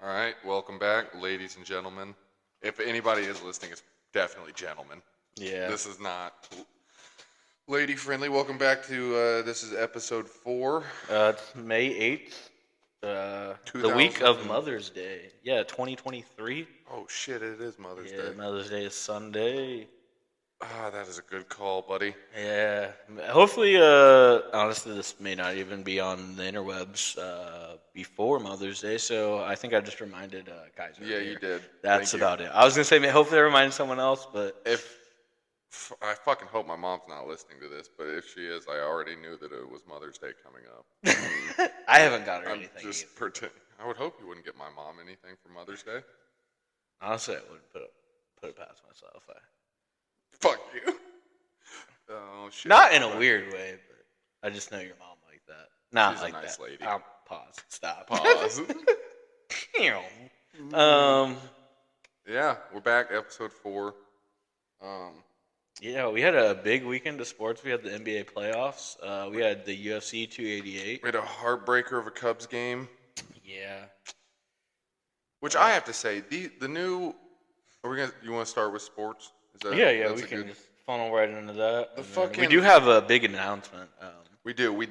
All right, welcome back, ladies and gentlemen. If anybody is listening, it's definitely gentlemen. Yeah. This is not lady friendly. Welcome back to this is episode 4. It's May 8th, the week of Mother's Day. Yeah, 2023. Oh shit, it is Mother's Yeah, Day. Mother's Day is Sunday. Ah, that is a good call, buddy. Yeah. Hopefully, honestly, this may not even be on the interwebs before Mother's Day, so I think I just reminded Kaiser. Yeah, earlier. you did. That's about it. I was going to say, hopefully I reminded someone else, but... I fucking hope my mom's not listening to this, but if she is, I already knew that it was Mother's Day coming up. I haven't got her I'm anything just either. pretend. I would hope you wouldn't get my mom anything for Mother's Day. Honestly, I wouldn't put it past myself. Fuck you. Oh shit. Not in a weird way, but I just know your mom like that. Not She's like a nice that. lady. Pause. Stop. Pause. Yeah, we're back, episode 4. Yeah, we had a big weekend of sports. We had the NBA playoffs. We had the UFC 288. We had a heartbreaker of a Cubs game. Yeah. Which I have to say, the new. You want to start with sports? Yeah. We can just funnel right into that. We do have a big announcement. We do.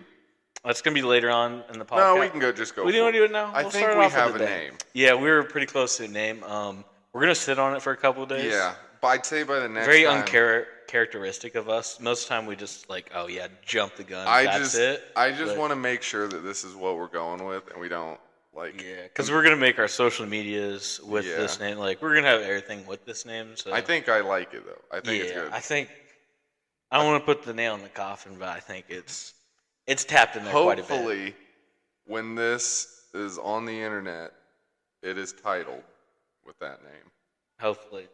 That's gonna be later on in the podcast. No, we can just go. We want to do it now. I think we have a name. Yeah, we were pretty close to a name. We're gonna sit on it for a couple of days. Yeah, but I'd say by the next very time. uncharacteristic of us. Most of the time we just jump the gun. I just want to make sure that this is what we're going with, and we don't because we're gonna make our social medias with this name. Like we're gonna have everything with this name. So I think I like it though. I think it's good. I don't want to put the nail in the coffin, but I think it's tapped in there quite a bit. Hopefully, when this is on the internet, it is titled with that name. Hopefully.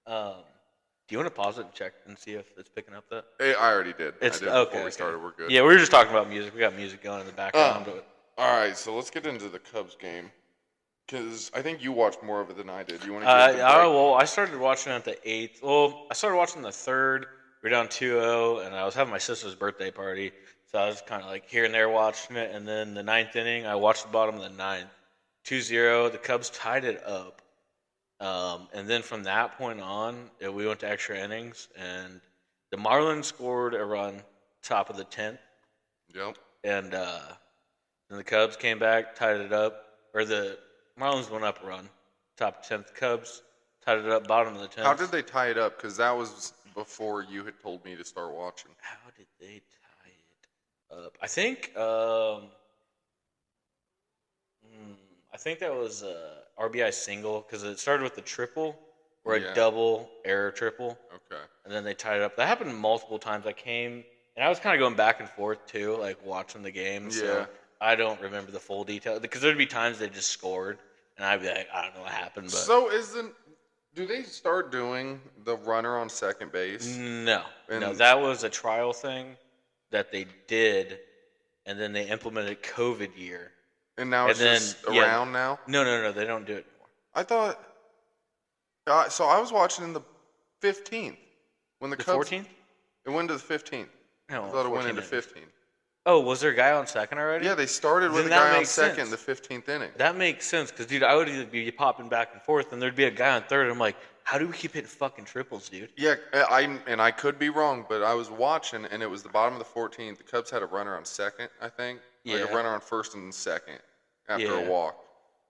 Do you want to pause it and check and see if it's picking up that? I already did. Before we started. We're good. Yeah, we were just talking about music. We got music going in the background. All right, so let's get into the Cubs game. Because I think you watched more of it than I did. You want to get I started watching at the 8th. Well, I started watching the 3rd. We were down 2-0, and I was having my sister's birthday party. So I was kind of like here and there watching it. And then the 9th inning, I watched the bottom of the 9th. 2-0. The Cubs tied it up. And then from that point on, we went to extra innings. And the Marlins scored a run top of the 10th. Yep. And then the Cubs came back, tied it up. Or the Marlins went up a run, top 10th. Cubs tied it up, bottom of the 10th. How did they tie it up? Because that was before you had told me to start watching. How did they tie it up? I think that was a RBI single because it started with a triple or a double error triple. Okay. And then they tied it up. That happened multiple times. And I was kind of going back and forth too, like watching the game. Yeah. So I don't remember the full detail because there'd be times they just scored, and I'd be like, I don't know what happened. But so do they start doing the runner on second base? No, that was a trial thing that they did, and then they implemented COVID year. And now it's just around now? No, they don't do it anymore. I thought. So I was watching in the 15th when the Cubs. 14th? It went to the 15th. No, I thought it went into 15th. Oh, was there a guy on second already? Yeah, they started with a guy on second in the 15th inning. That makes sense, because, dude, I would either be popping back and forth, and there'd be a guy on third, and I'm like, how do we keep hitting fucking triples, dude? Yeah, I could be wrong, but I was watching, and it was the bottom of the 14th. The Cubs had a runner on second, I think. Like a runner on first and second after a walk.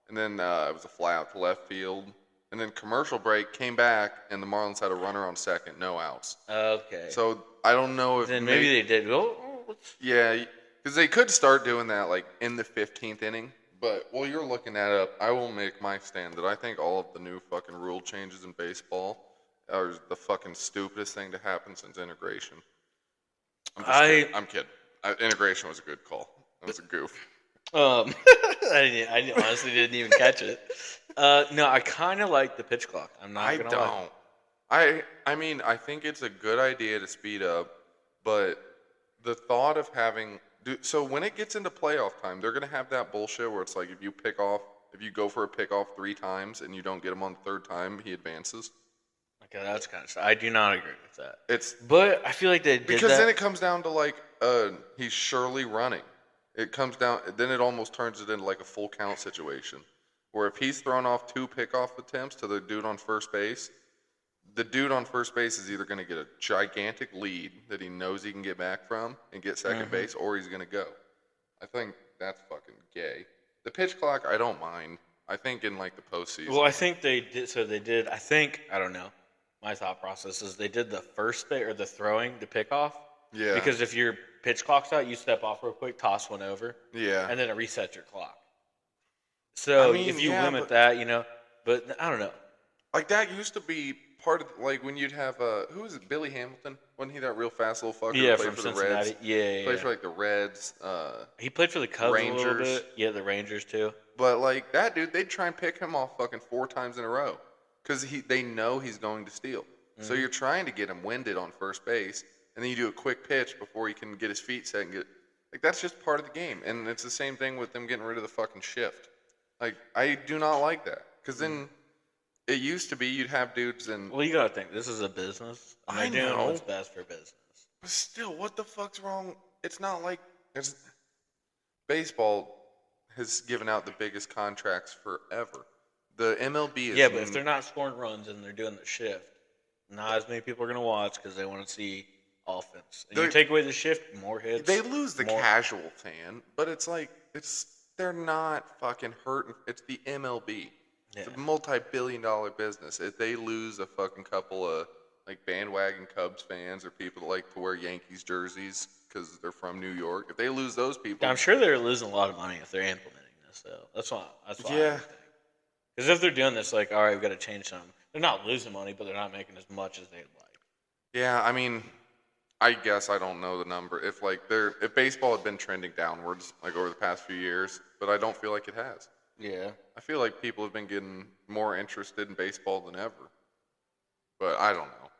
And then it was a fly out to left field. And then commercial break, came back, and the Marlins had a runner on second, no outs. Okay. So I don't know if then maybe they did. Yeah, because they could start doing that like in the 15th inning. But while you're looking that up, I will make my stand that I think all of the new fucking rule changes in baseball are the fucking stupidest thing to happen since integration. I'm kidding. Integration was a good call. That was a goof. I honestly didn't even catch it. No, I kind of like the pitch clock. I'm not gonna lie. I mean, I think it's a good idea to speed up, but the thought of so when it gets into playoff time, they're gonna have that bullshit where it's like if you go for a pickoff 3 times and you don't get him on the 3rd time, he advances. Okay, that's kind of. I do not agree with that. But I feel like they did because then it comes down to like he's surely running. It comes down. Then it almost turns it into like a full count situation. where if he's thrown off 2 pickoff attempts to the dude on first base, the dude on first base is either going to get a gigantic lead that he knows he can get back from and get second base, or he's going to go. I think that's fucking gay. The pitch clock, I don't mind. I think in like the postseason. Well, I think they did. So they did. I think I don't know. My thought process is they did the first bit or the throwing, the pickoff. Yeah. Because if your pitch clock's out, you step off real quick, toss one over. Yeah. And then it resets your clock. So if you limit that, but I don't know. Like that used to be part of like when you'd have who was it? Billy Hamilton? Wasn't he that real fast little fucker? Yeah, who played from for Cincinnati. The Reds? Yeah. Played for like the Reds. He played for the Cubs Rangers. a little bit. Yeah, the Rangers too. But like that dude, they'd try and pick him off fucking 4 times in a row because they know he's going to steal. So you're trying to get him winded on first base, and then you do a quick pitch before he can get his feet set and get. Like that's just part of the game, and it's the same thing with them getting rid of the fucking shift. Like I do not like that because then it used to be you'd have dudes and. Well, you gotta think this is a business. And I they're doing know. what's best for business. But still, what the fuck's wrong? It's not like baseball has given out the biggest contracts forever. The MLB is. Yeah, but if they're not scoring runs and they're doing the shift, not as many people are gonna watch because they want to see offense. And you take away the shift, more hits. They lose the casual fan, but it's like they're not fucking hurting. It's the MLB. Yeah. It's a multi-billion-dollar business. If they lose a fucking couple of like bandwagon Cubs fans or people that like to wear Yankees jerseys because they're from New York, if they lose those people, I'm sure they're losing a lot of money if they're implementing this. Though that's why. Yeah. Because if they're doing this, like, all right, we've got to change something. They're not losing money, but they're not making as much as they'd like. Yeah, I mean, I guess I don't know the number. If baseball had been trending downwards like over the past few years, but I don't feel like it has. Yeah. I feel like people have been getting more interested in baseball than ever. But I don't know.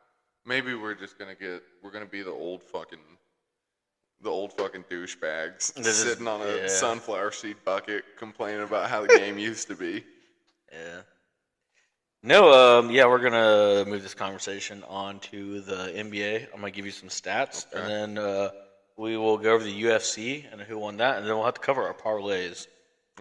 Maybe we're gonna be the old fucking douchebags sitting on a sunflower seed bucket complaining about how the game used to be. Yeah. No, we're gonna move this conversation on to the NBA. I'm gonna give you some stats, and then we will go over the UFC and who won that, and then we'll have to cover our parlays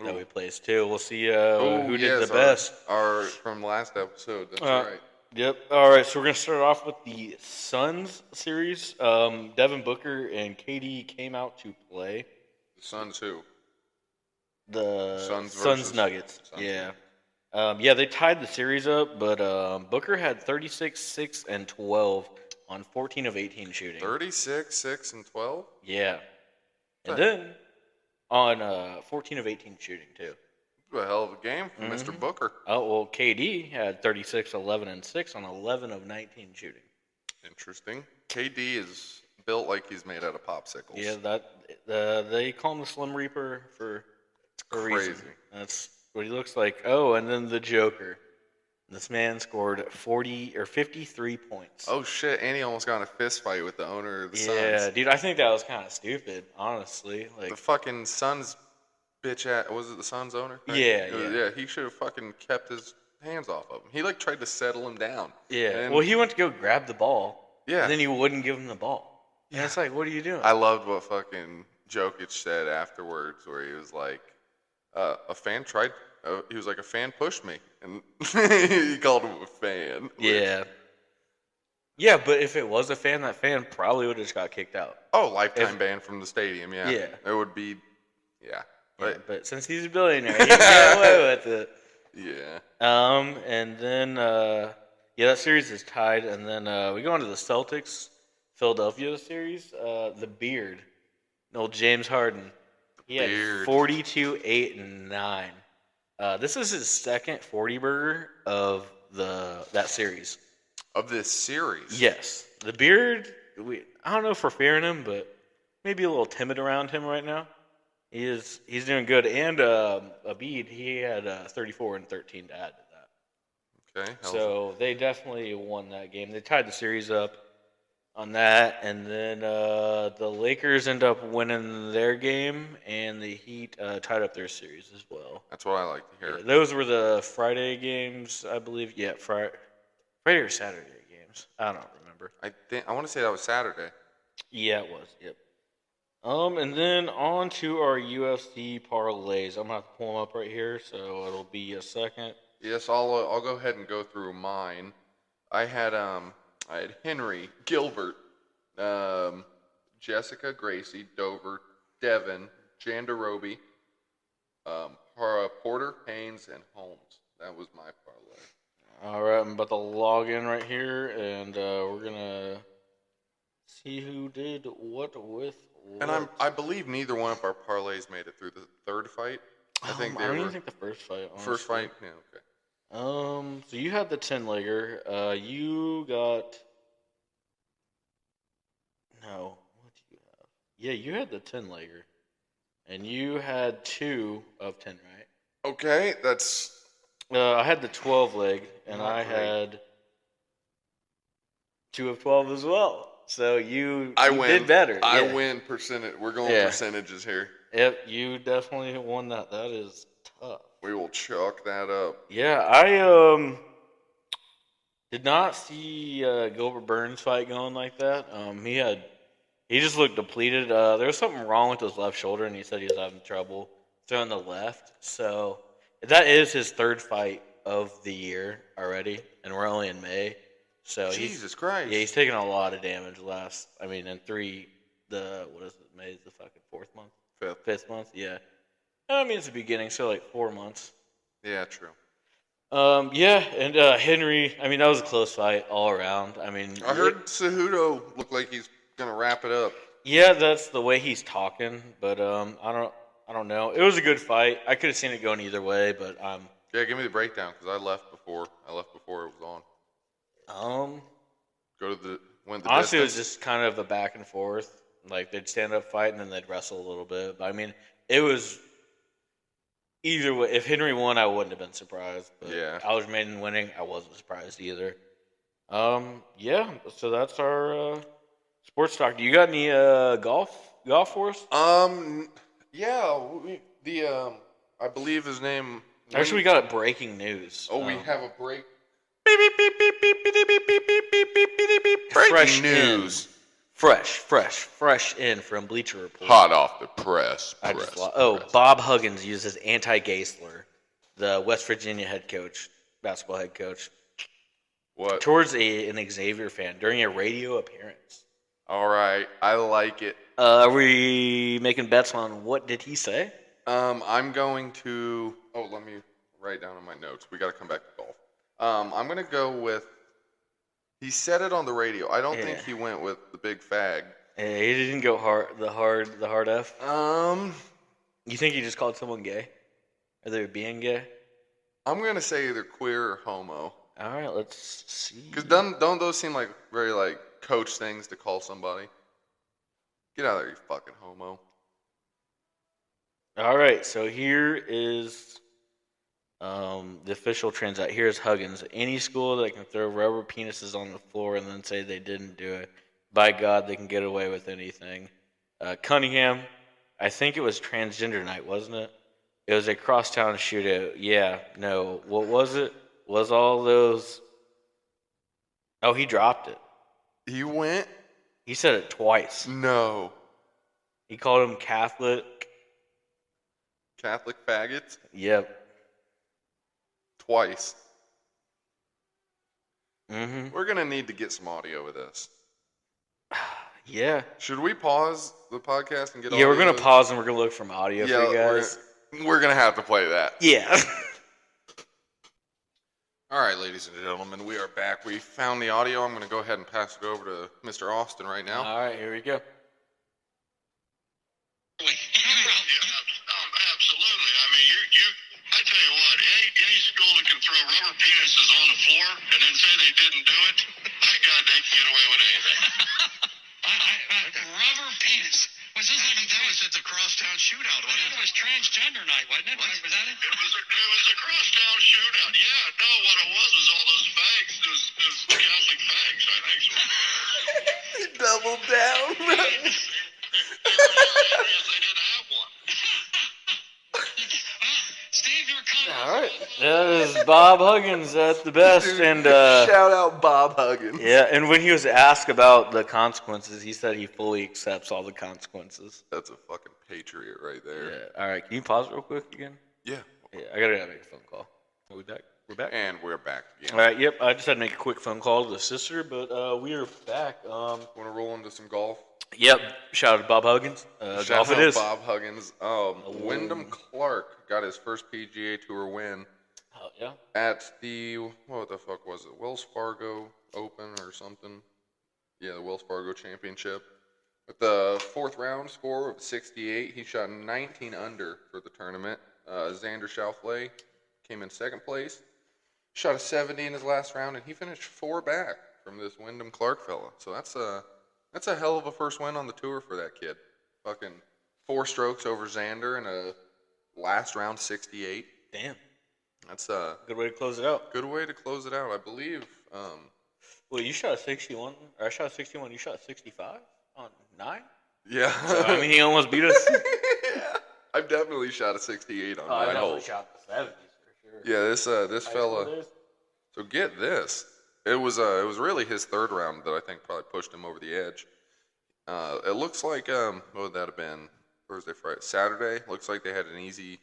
that we placed too. We'll see who did the best. Our from last episode. That's right. Yep. All right. So we're gonna start off with the Suns series. Devin Booker and KD came out to play. The Suns who? The Suns Nuggets. Suns. Yeah. They tied the series up, but Booker had 36, 6, and 12 on 14 of 18 shooting. 36, 6, and 12? Yeah. And then on 14 of 18 shooting, too. A hell of a game from Mr. Booker. Oh, well, KD had 36, 11, and 6 on 11 of 19 shooting. Interesting. KD is built like he's made out of popsicles. Yeah, they call him the Slim Reaper for a crazy. reason. That's what he looks like. Oh, and then the Joker. This man scored 53 points. Oh, shit. And he almost got in a fist fight with the owner of the Suns. Yeah, dude, I think that was kind of stupid, honestly. Like the fucking Suns bitch ass. Was it the Suns owner? Right? Yeah. He should have fucking kept his hands off of him. He, tried to settle him down. Yeah. And, well, he went to go grab the ball. Yeah. And then he wouldn't give him the ball. Yeah. And it's like, what are you doing? I loved what fucking Jokic said afterwards where he was like, a fan tried... he was like, a fan pushed me. And he called him a fan. Yeah. Yeah, but if it was a fan, that fan probably would have just got kicked out. Oh, lifetime ban from the stadium, yeah. Yeah. It would be, yeah. But since he's a billionaire, he can get away with it. Yeah. And then, that series is tied. And then we go on to the Celtics-Philadelphia series. The Beard, old James Harden. He had 42, 8, and 9. This is his second 40-burger of that series. Of this series? Yes. The Beard, I don't know if we're fearing him, but maybe a little timid around him right now. He's doing good. And Embiid, he had 34 and 13 to add to that. Okay. So they definitely won that game. They tied the series up on that, and then the Lakers end up winning their game, and the Heat tied up their series as well. That's what I like to hear. Yeah, those were the Friday games, I believe. Yeah, Friday or Saturday games. I don't remember. I want to say that was Saturday. Yeah, it was. Yep. And then on to our UFC parlays. I'm gonna have to pull them up right here, so it'll be a second. Yes, I'll go ahead and go through mine. I had Henry, Gilbert, Jessica, Gracie, Dover, Devin, Jandarobi, Porter, Haynes, and Holmes. That was my parlay. All right, I'm about to log in right here, and we're gonna see who did what with what. And I believe neither one of our parlays made it through the third fight. I think I they don't were even think the first fight. Honestly. first fight. Yeah, okay. So you had the 10-legger. You got no. What did you have? Yeah, you had the 10-legger, and you had 2 of 10, right? Okay, that's I had the 12-leg, and not I great. had 2 of 12 as well. So you win. did better. I Yeah. win percentage. We're going Yeah. percentages here. Yep, you definitely won that. That is tough. We will chalk that up. Yeah, I did not see Gilbert Burns fight going like that. He just looked depleted. There was something wrong with his left shoulder, and he said he was having trouble throwing the left. So that is his 3rd fight of the year already, and we're only in May. So Jesus Christ. Yeah, he's taken a lot of damage in what is it? May is the fucking 4th month, 5th month. Yeah, I mean it's the beginning, so like 4 months. Yeah, true. Yeah, and Henry. I mean that was a close fight all around. I mean, I heard Cejudo looked like he's gonna wrap it up. Yeah, that's the way he's talking, but I don't know. It was a good fight. I could have seen it going either way, but Yeah, give me the breakdown because I left before it was on. Went the honestly, it was distance. just kind of a back and forth. Like they'd stand up fight and then they'd wrestle a little bit. But I mean, it was either way. If Henry won, I wouldn't have been surprised. But Yeah. Algermain winning, I wasn't surprised either. Yeah. So that's our sports talk. Do you got any golf for us? Yeah. I believe his name. Actually, we got breaking news. Oh, we have a break. Fresh Breaking news. Fresh in from Bleacher Report. Hot off the press. Bob Huggins uses anti-gay slur. The West Virginia basketball head coach, What? towards an Xavier fan during a radio appearance. All right, I like it. Are we making bets on what did he say? I'm going to. Oh, let me write down on my notes. We got to come back to golf. I'm gonna go with. He said it on the radio. I don't think he went with the big fag. He didn't go the hard F. You think he just called someone gay? Are they being gay? I'm gonna say either queer or homo. All right, let's see. Because don't those seem like very like coach things to call somebody? Get out of there, you fucking homo. All right, so here is the official translate. Here's Huggins. Any school that can throw rubber penises on the floor and then say they didn't do it, by God, they can get away with anything. Cunningham, I think it was transgender night, wasn't it? It was a crosstown shootout. Yeah, no. What was it? Was all those... Oh, he dropped it. He went? He said it twice. No. He called him Catholic faggots? Yep. Twice. Mm-hmm. We're gonna need to get some audio with this. Yeah. Should we pause the podcast and get Yeah, audio? we're going to pause and we're going to look for audio for you guys. We're gonna have to play that. Yeah. All right, ladies and gentlemen, we are back. We found the audio. I'm gonna go ahead and pass it over to Mr. Austin right now. All right, here we go. Absolutely. I mean, I tell you what, any school that can throw rubber penises on the floor and then say they didn't do it, by God, they can get away with anything. Rubber penis. Was this That was at the crosstown shootout, wasn't it? It was transgender night, wasn't it? What? Was that it? It was a crosstown shootout. Yeah, no, what it was all those fags. It was Catholic fags, I think. So. Double down. They were as angry as they didn't have one. Well, Steve, never come. All right, that is Bob Huggins at the best, Dude, and shout out Bob Huggins. yeah, and when he was asked about the consequences, he said he fully accepts all the consequences. That's a fucking patriot right there. Yeah. All right, can you pause real quick again? Yeah. Yeah, I gotta make a phone call. Are we back? We're back. And we're back again. All right. Yep. I just had to make a quick phone call to the sister, but we are back. Want to roll into some golf? Yep. Shout out to Bob Huggins. Shout Golf out it is. Bob Huggins. Wyndham Clark got his first PGA Tour win Oh, yeah. at the, what the fuck was it? Wells Fargo Open or something? Yeah, the Wells Fargo Championship. With the fourth round score of 68, he shot 19 under for the tournament. Xander Schauffele came in second place. Shot a 70 in his last round, and he finished 4 back from this Wyndham Clark fella. So that's a hell of a first win on the tour for that kid. Fucking 4 strokes over Xander in a last round 68. Damn. That's a Good way to close it out. good way to close it out, I believe. Well, you shot a 61, or I shot a 61. You shot a 65 on 9. Yeah. So, I mean, he almost beat us. Yeah. I've definitely shot a 68 on Oh, I 9 definitely holes. shot the 70s for sure. Yeah, this High fella. school days? So get this. It was really his third round that I think probably pushed him over the edge. It looks like what would that have been? Thursday, Friday, Saturday. Looks like they had an easy,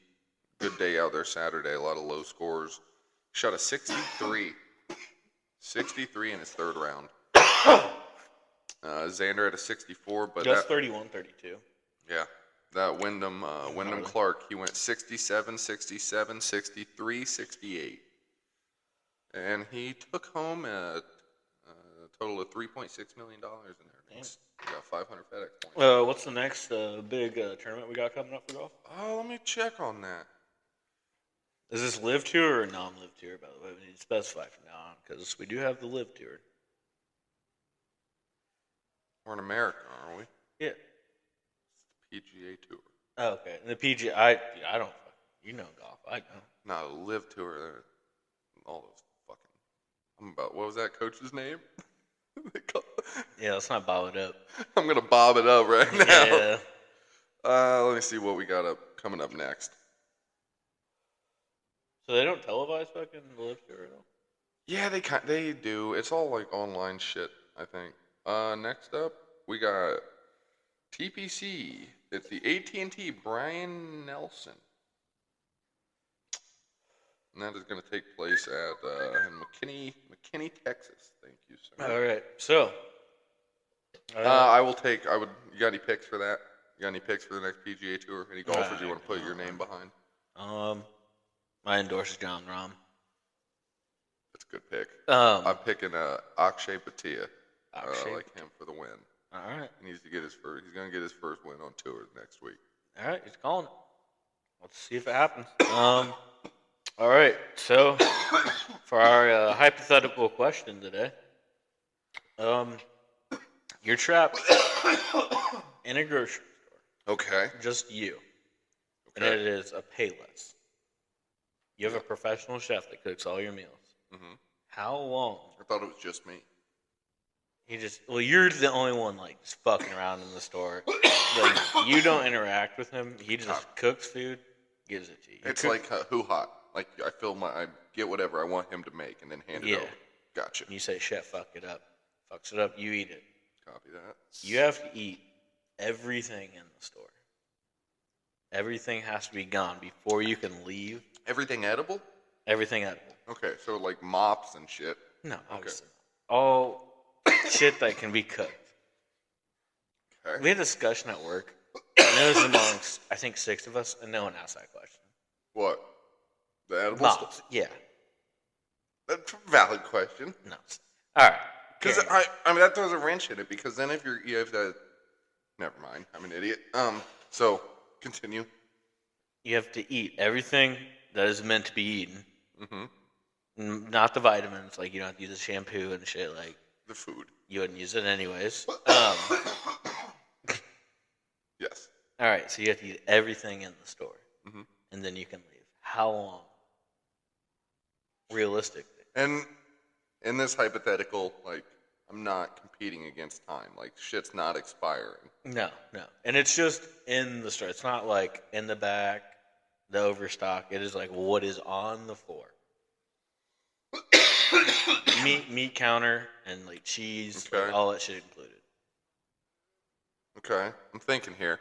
good day out there Saturday. A lot of low scores. Shot a 63. 63 in his third round. Xander had a 64, but Just that, 31, 32. yeah, that Wyndham Clark, he went 67, 67, 63, 68. And he took home a total of $3.6 million in earnings. He got 500 FedEx points. What's the next big tournament we got coming up for golf? Oh, let me check on that. Is this live tour or non-live tour, by the way? We need to specify from now on, because we do have the live tour. We're in America, aren't we? Yeah. PGA Tour. Oh, okay. And the PGA, I don't, you know golf. I don't. No, the Live Tour. All those fucking. What was that coach's name? Yeah, let's not bob it up. I'm gonna bob it up right now. Yeah. Let me see what we got coming up next. So they don't televise fucking the live tour at all? Yeah, they do. It's all like online shit, I think. Next up, we got TPC. It's the AT&T Brian Nelson. And that is going to take place at in McKinney, Texas. Thank you, sir. All right. So. You got any picks for that? You got any picks for the next PGA Tour? Any golfers you want to put your name behind? I endorse John Rahm. That's a good pick. I'm I'm picking Akshay Bhatia. I Akshay. like him for the win. All right. He needs to get his first. He's gonna get his first win on tour next week. All right. He's calling it. Let's see if it happens. All right. So, for our hypothetical question today, you're trapped in a grocery store, Okay. just you, and Okay. it is a Payless. You have a professional chef that cooks all your meals. Mm-hmm. How long? I thought it was just me. You're the only one like just fucking around in the store. Like you don't interact with him. He just cooks food, gives it to you. It's like Who Hot. Like I get whatever I want him to make and then hand it Yeah. over. Gotcha. You say, "Chef, fuck it up." Fucks it up. You eat it. Copy that. You have to eat everything in the store. Everything has to be gone before you can leave. Everything edible? Everything edible. Okay, so like mops and shit. No, obviously. All shit that can be cooked. Okay. We had a discussion at work, and it was amongst, I think, 6 of us, and no one asked that question. What? The edible Mops. stuff? Yeah. That's a valid question. No. All right. Because Carry on. I mean that throws a wrench in it. Because then if you have to, never mind. I'm an idiot. So continue. You have to eat everything that is meant to be eaten. Mm-hmm. Not the vitamins. Like, you don't have to use the shampoo and shit. Like, The food. you wouldn't use it anyways. Yes. All right. So you have to eat everything in the store. Mhm. And then you can leave. How long? Realistically. And in this hypothetical, like I'm not competing against time. Like shit's not expiring. No. And it's just in the store. It's not like in the back the overstock. It is like what is on the floor. meat counter, and like cheese, Okay. like all that shit included. Okay, I'm thinking here.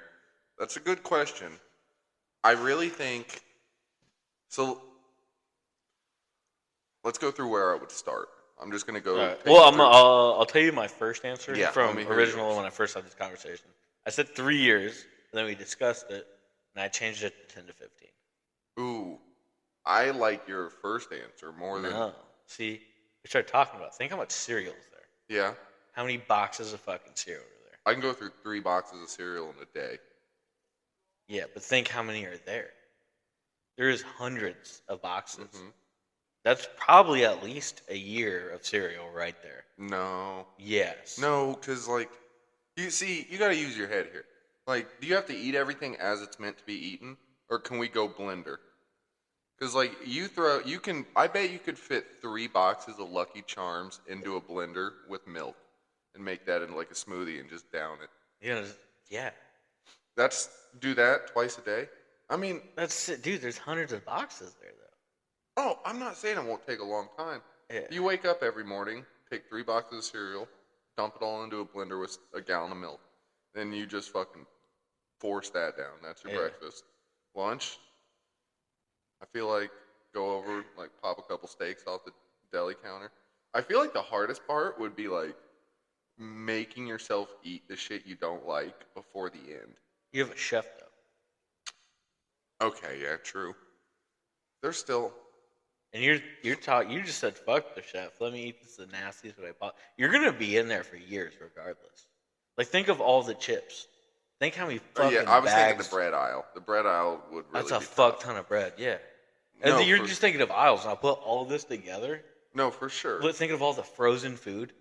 That's a good question. I really think so. Let's go through where I would start. I'm just gonna go. Take Well, you through- I'll tell you my first answer Yeah, let from me hear original yours. when I first had this conversation. I said 3 years, and then we discussed it, and I changed it to 10 to 15. Ooh, I like your first answer more than. No, see, we started talking about. Think how much cereal is there. Yeah, How many boxes of fucking cereal are there? I can go through 3 boxes of cereal in a day. Yeah, but think how many are there. There is hundreds of boxes. Mhm. That's probably at least a year of cereal right there. No, Yes. no, because like, you see, you gotta use your head here. Like, do you have to eat everything as it's meant to be eaten, or can we go blender? Because like I bet you could fit 3 boxes of Lucky Charms into a blender with milk, and make that into like a smoothie and just down it. Yeah. Do that twice a day. I mean, That's it, dude. There's hundreds of boxes there, though. oh, I'm not saying it won't take a long time. Yeah. You wake up every morning, take 3 boxes of cereal, dump it all into a blender with a gallon of milk, then you just fucking force that down. That's your Yeah. breakfast. Lunch, I feel like go over, like pop a couple steaks off the deli counter. I feel like the hardest part would be like making yourself eat the shit you don't like before the end. You have a chef, though. Okay, yeah, true. There's still And you're talking. You just said fuck the chef. Let me eat this the nastiest what I bought. You're gonna be in there for years regardless. Like think of all the chips. Think how many fucking yeah, I was thinking bags. the bread aisle. The bread aisle would really That's a be fuck tough. ton of bread. Yeah. And No, then you're for- just thinking of aisles. Now put all this together. No, for sure. But think of all the frozen food.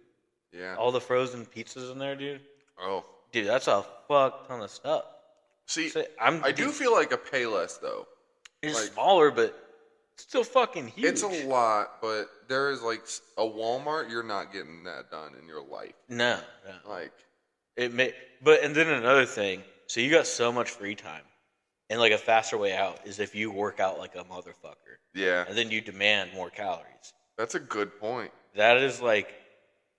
Yeah. All the frozen pizzas in there, dude. Oh. Dude, that's a fuck ton of stuff. See, So, I do feel like a Payless though. It's like- smaller, but still fucking huge. It's a lot, but there is like a Walmart. You're not getting that done in your life. No. Like, It may, but and then another thing. So you got so much free time, and like a faster way out is if you work out like a motherfucker, yeah, and then you demand more calories. that's a good point. That is like,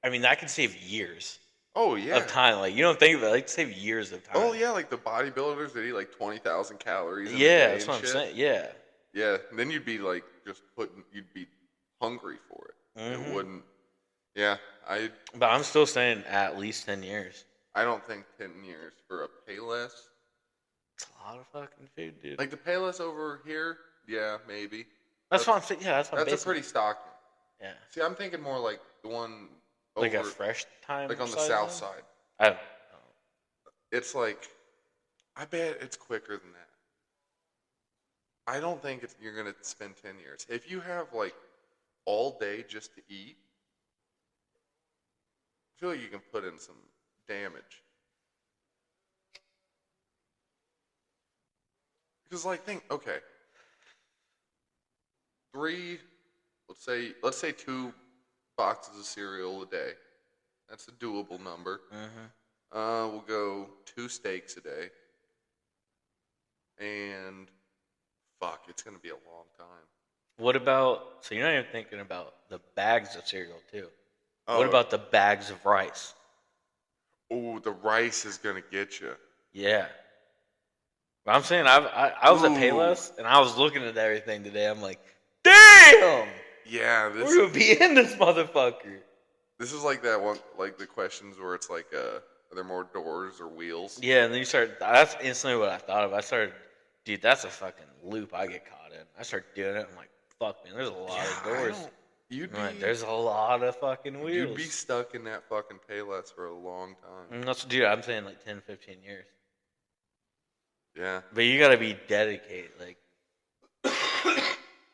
I mean, that can save years Oh yeah. of time. Like you don't think of it, like save years of time. Oh yeah, like the bodybuilders that eat like 20,000 calories. In a Yeah, day that's and what I'm shit. saying. Yeah. Yeah, and then you'd be like you'd be hungry for it. Mhm. It wouldn't. Yeah, But I'm still saying at least 10 years. I don't think 10 years for a Payless. It's a lot of fucking food, dude. Like the Payless over here, yeah, maybe. That's what I'm saying. Yeah, that's what I'm That's a basing pretty stock one. it. Yeah. See, I'm thinking more like the one over, Like a fresh time. like on the size south one? side. I don't know. It's like, I bet it's quicker than that. I don't think you're gonna spend 10 years. If you have like all day just to eat, I feel like you can put in some damage. Because like okay, 3, let's say 2 boxes of cereal a day. That's a doable number. Mm-hmm. We'll go 2 steaks a day. And fuck, it's gonna be a long time. What about, so you're not even thinking about the bags of cereal, too. Oh, What about the bags of rice? Ooh, the rice is gonna get you. Yeah. But I'm saying, I was at Ooh. Payless, and I was looking at everything today. I'm like, damn! Yeah, We're going to be in this motherfucker. this is like that one, like the questions where it's like, are there more doors or wheels? Yeah, and then you start, that's instantly what I thought of. I started, dude, that's a fucking loop I get caught in. I start doing it. I'm like, fuck, man, there's a lot of doors. You'd I'm like, be, there's a lot of fucking wheels. you'd be stuck in that fucking Payless for a long time. And that's, dude, I'm saying like 10, 15 years. Yeah. But you gotta be dedicated. Like,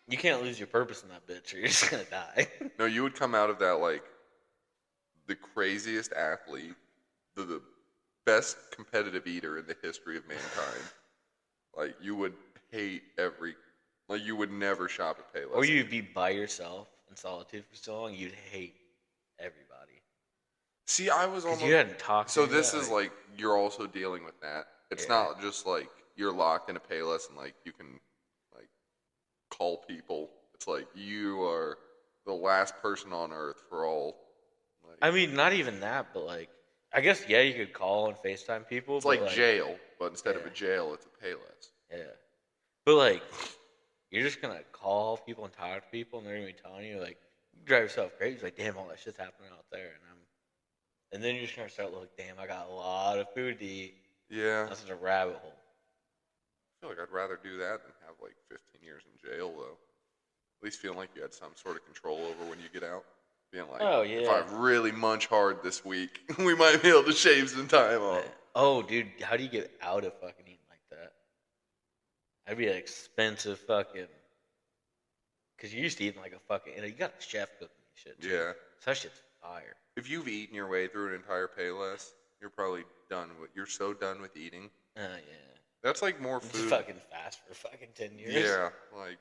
you can't lose your purpose in that bitch, or you're just gonna die. No, you would come out of that like the craziest athlete, the best competitive eater in the history of mankind. Like you would hate like you would never shop at Payless. Or you'd be by yourself in solitude for so long, you'd hate everybody. See, I was 'Cause almost. you hadn't talked to So anybody. this is like you're also dealing with that. It's Yeah. not just like you're locked in a Payless and like you can call people. It's like you are the last person on earth for all. Like, I mean, not even that, but like, I guess yeah, you could call and FaceTime people. it's but like jail, but instead of yeah. a jail, it's a Payless. Yeah, but like, you're just gonna call people and talk to people, and they're gonna be telling you like, you drive yourself crazy. Like, damn, all that shit's happening out there, and then you're just gonna start looking. Damn, I got a lot of food to eat. Yeah. That's just a rabbit hole. I feel like I'd rather do that than have like 15 years in jail, though. At least feeling like you had some sort of control over when you get out. Being like, Oh, if yeah. I really munch hard this week, we might be able to shave some time off. Oh, dude, how do you get out of fucking eating like that? That'd be an expensive fucking. Because you're used to eating like a fucking. You got a chef cooking shit. Too. Yeah. So that shit's fire. If you've eaten your way through an entire Payless, you're probably done with. You're so done with eating. Yeah. That's like more Just food. fucking fast for fucking 10 years. Yeah, like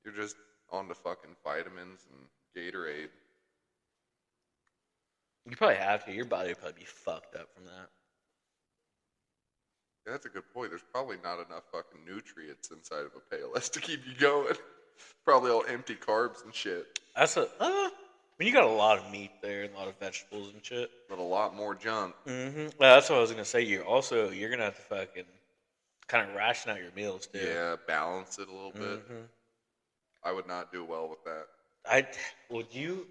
you're just on to fucking vitamins and Gatorade. You probably have to. Your body would probably be fucked up from that. Yeah, that's a good point. There's probably not enough fucking nutrients inside of a Payless to keep you going. Probably all empty carbs and shit. That's a. I mean, you got a lot of meat there and a lot of vegetables and shit. But a lot more junk. Mm-hmm. Well, that's what I was gonna say. You're gonna have to fucking kind of ration out your meals too. Yeah, balance it a little bit. Mm-hmm. I would not do well with that. Would you?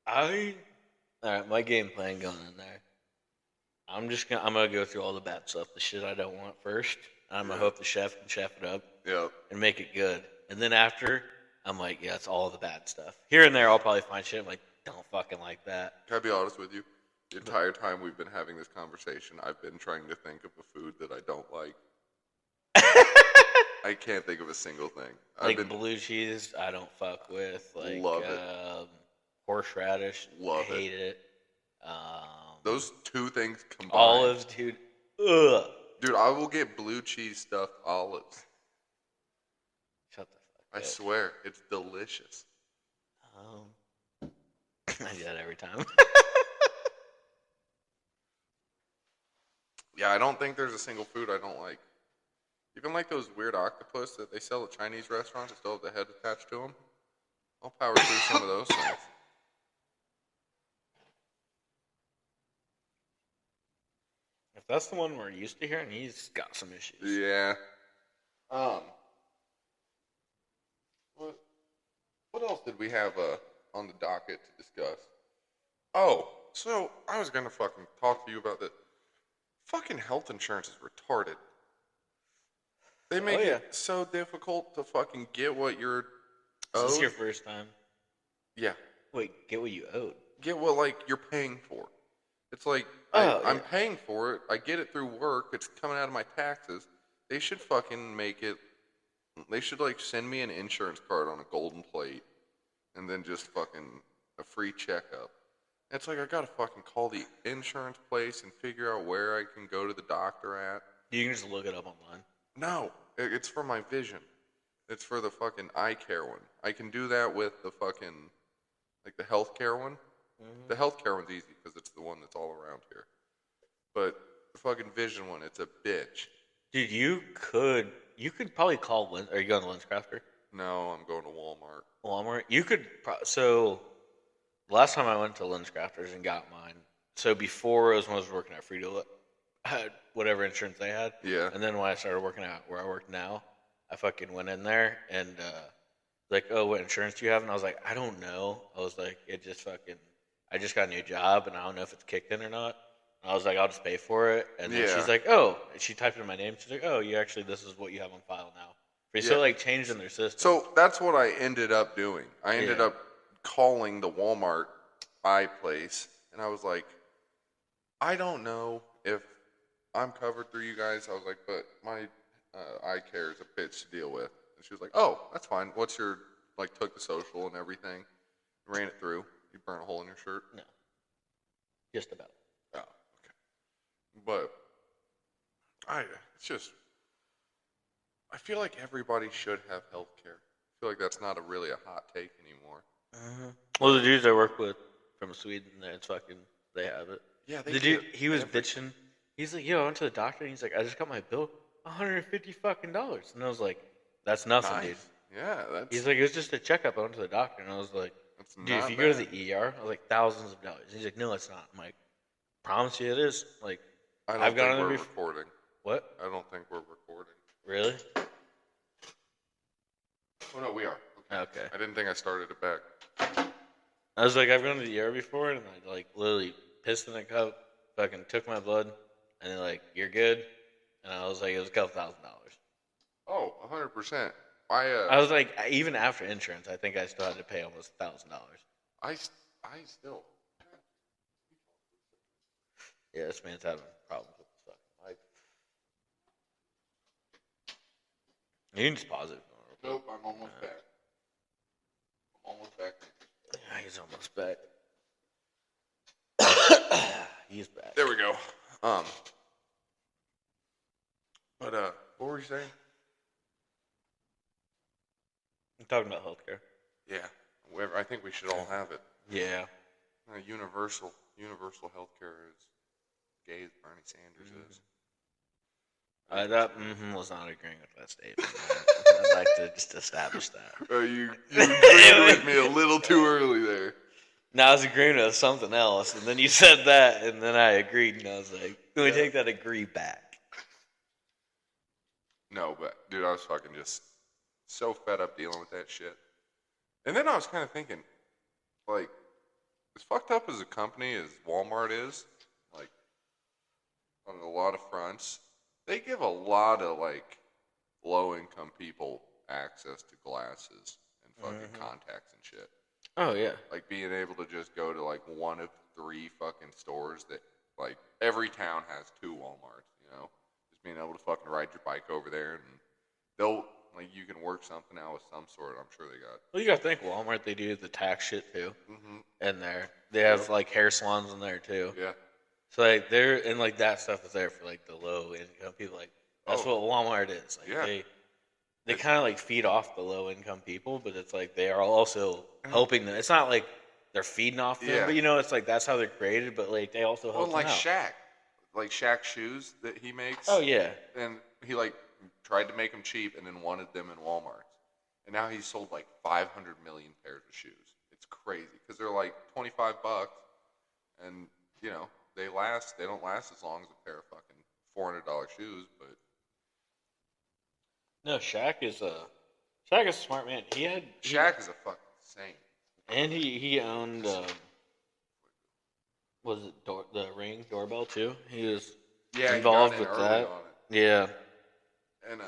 All right, my game plan going in there. I'm gonna go through all the bad stuff, the shit I don't want first. I'm gonna hope the chef can chef it up Yep. and make it good. And then after, I'm like, yeah, it's all the bad stuff. Here and there, I'll probably find shit I'm like, don't fucking like that. Can I be honest with you? The entire time we've been having this conversation, I've been trying to think of a food that I don't like. I can't think of a single thing. Like blue cheese, I don't fuck with. Like Love it. Horseradish, Love hate it. Those two things combined. Olives, dude. Ugh. Dude, I will get blue cheese stuffed olives. Shut the fuck I up. swear, it's delicious. I do that every time. Yeah, I don't think there's a single food I don't like. Even like those weird octopus that they sell at Chinese restaurants that still have the head attached to them. I'll power through some of those things. If that's the one we're used to hearing, he's got some issues. Yeah. What else did we have on the docket to discuss? Oh, so I was gonna fucking talk to you about this. Fucking health insurance is retarded. They make it so difficult to fucking get what you're owed. Is this your first time? Yeah. Wait, get what you owed. Get what like you're paying for. It's like I'm paying for it. I get it through work. It's coming out of my taxes. They should fucking make it. They should like send me an insurance card on a golden plate, and then just fucking a free checkup. It's like I gotta fucking call the insurance place and figure out where I can go to the doctor at. You can just look it up online. No, it's for my vision. It's for the fucking eye care one. I can do that with the fucking like the healthcare one. Mm-hmm. The healthcare one's easy because it's the one that's all around here. But the fucking vision one, it's a bitch. Dude, you could probably call Lens. Are you going to LensCrafter? No, I'm going to Walmart. Walmart. You could. So, last time I went to LensCrafters and got mine. So before it was when I was working at Frito, I had whatever insurance they had. Yeah. And then when I started working out where I work now, I fucking went in there and like, oh, what insurance do you have? And I was like, I don't know. I was like, I just got a new job and I don't know if it's kicked in or not. And I was like, I'll just pay for it. And then she's like, oh, and she typed in my name. She's like, oh, this is what you have on file now. But so like changed in their system. So that's what I ended up doing. I ended up calling the Walmart eye place, and I was like, I don't know if I'm covered through you guys. I was like, but my eye care is a bitch to deal with. And she was like, oh, that's fine. What's your, like, took the social and everything, ran it through. You burn a hole in your shirt? No. Just about. Oh, okay. But I feel like everybody should have health care. I feel like that's not really a hot take anymore. Well, the dudes I work with from Sweden, they have it. Yeah, The dude, he was bitching. He's like, yo, I went to the doctor, and he's like, I just got my bill. $150 fucking dollars. And I was like, that's nothing, dude. Nice. Yeah, that's He's like, it was just a checkup. I went to the doctor, and I was like, that's dude, if not you go to bad. the ER, I was like, thousands of dollars. And he's like, no, it's not. I'm like, promise you it is. Like, I I've don't gone think on there we're before. recording. What? I don't think we're recording. Really? Oh no, we are. Okay. I didn't think I started it back. I was like, I've gone to the ER before, and I like literally pissed in a cup, fucking took my blood, and they're like, you're good. And I was like, it was a couple $1,000. Oh, 100%. I was like, even after insurance, I think I still had to pay almost $1,000. I still. Yeah, this man's having problems with his fucking mic. You can just pause it. Nope, I'm almost back. I'm almost back. Yeah, he's almost back. He's back. There we go. But what were you saying? I'm talking about healthcare. Yeah, I think we should all have it. Yeah. Universal healthcare is gay as Bernie Sanders is. That was not agreeing with that statement. I'd like to just establish that. You agreed with me a little too early there. No, I was agreeing with something else, and then you said that, and then I agreed, and I was like, let me take that agree back. No, but dude, I was fucking just so fed up dealing with that shit. And then I was kind of thinking, like, as fucked up as a company as Walmart is, like, on a lot of fronts, they give a lot of, like, low-income people access to glasses and fucking contacts and shit. Oh, yeah. Like, being able to just go to, like, one of 3 fucking stores that, like, every town has 2 Walmarts, you know? Just being able to fucking ride your bike over there, and they'll, like, you can work something out with some sort. I'm sure they got. Well, you gotta think Walmart, they do the tax shit, too, Mm-hmm. in there. They have, like, hair salons in there, too. Yeah. So, like, they're, and, like, that stuff is there for, like, the low-income people. Like, that's what Walmart is. Like, Yeah. They kind of, like, feed off the low-income people, but it's like they are also helping them. It's not like they're feeding off them, Yeah. but, you know, it's like that's how they're created, but, like, they also help Well, like them out. Shaq shoes that he makes. Oh, yeah. And he, like, tried to make them cheap and then wanted them in Walmart. And now he's sold, like, 500 million pairs of shoes. It's crazy because they're, like, $25. And, you know, they don't last as long as a pair of fucking $400 shoes, but. No, Shaq is a smart man. Shaq is a fucking saint. And he owned, was it the Ring doorbell, too? He was involved he got with in early that. on it. Yeah. And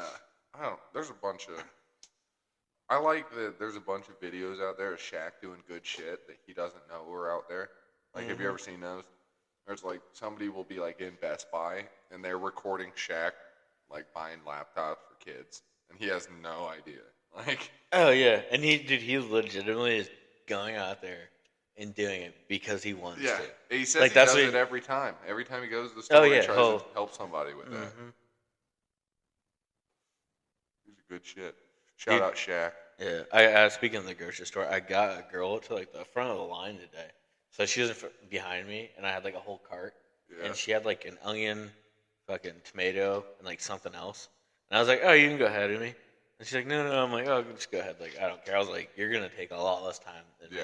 I don't. There's a bunch of. I like that. There's a bunch of videos out there of Shaq doing good shit that he doesn't know are out there. Like, have you ever seen those? There's like somebody will be like in Best Buy and they're recording Shaq like buying laptops for kids, and he has no idea. Like. Oh, yeah. And he legitimately is going out there and doing it because he wants Yeah, to. he says Like, he that's does what it every time. Every time he goes to the store, Oh, yeah, he tries to help somebody with that. He's a good shit. Shout out Shaq. Yeah. I speaking of the grocery store, I got a girl to like the front of the line today. So she was behind me, and I had like a whole cart, and she had like an onion, fucking tomato, and like something else. And I was like, "Oh, you can go ahead of me." And she's like, "No." I'm like, "Oh, just go ahead. Like, I don't care." I was like, "You're gonna take a lot less time than me."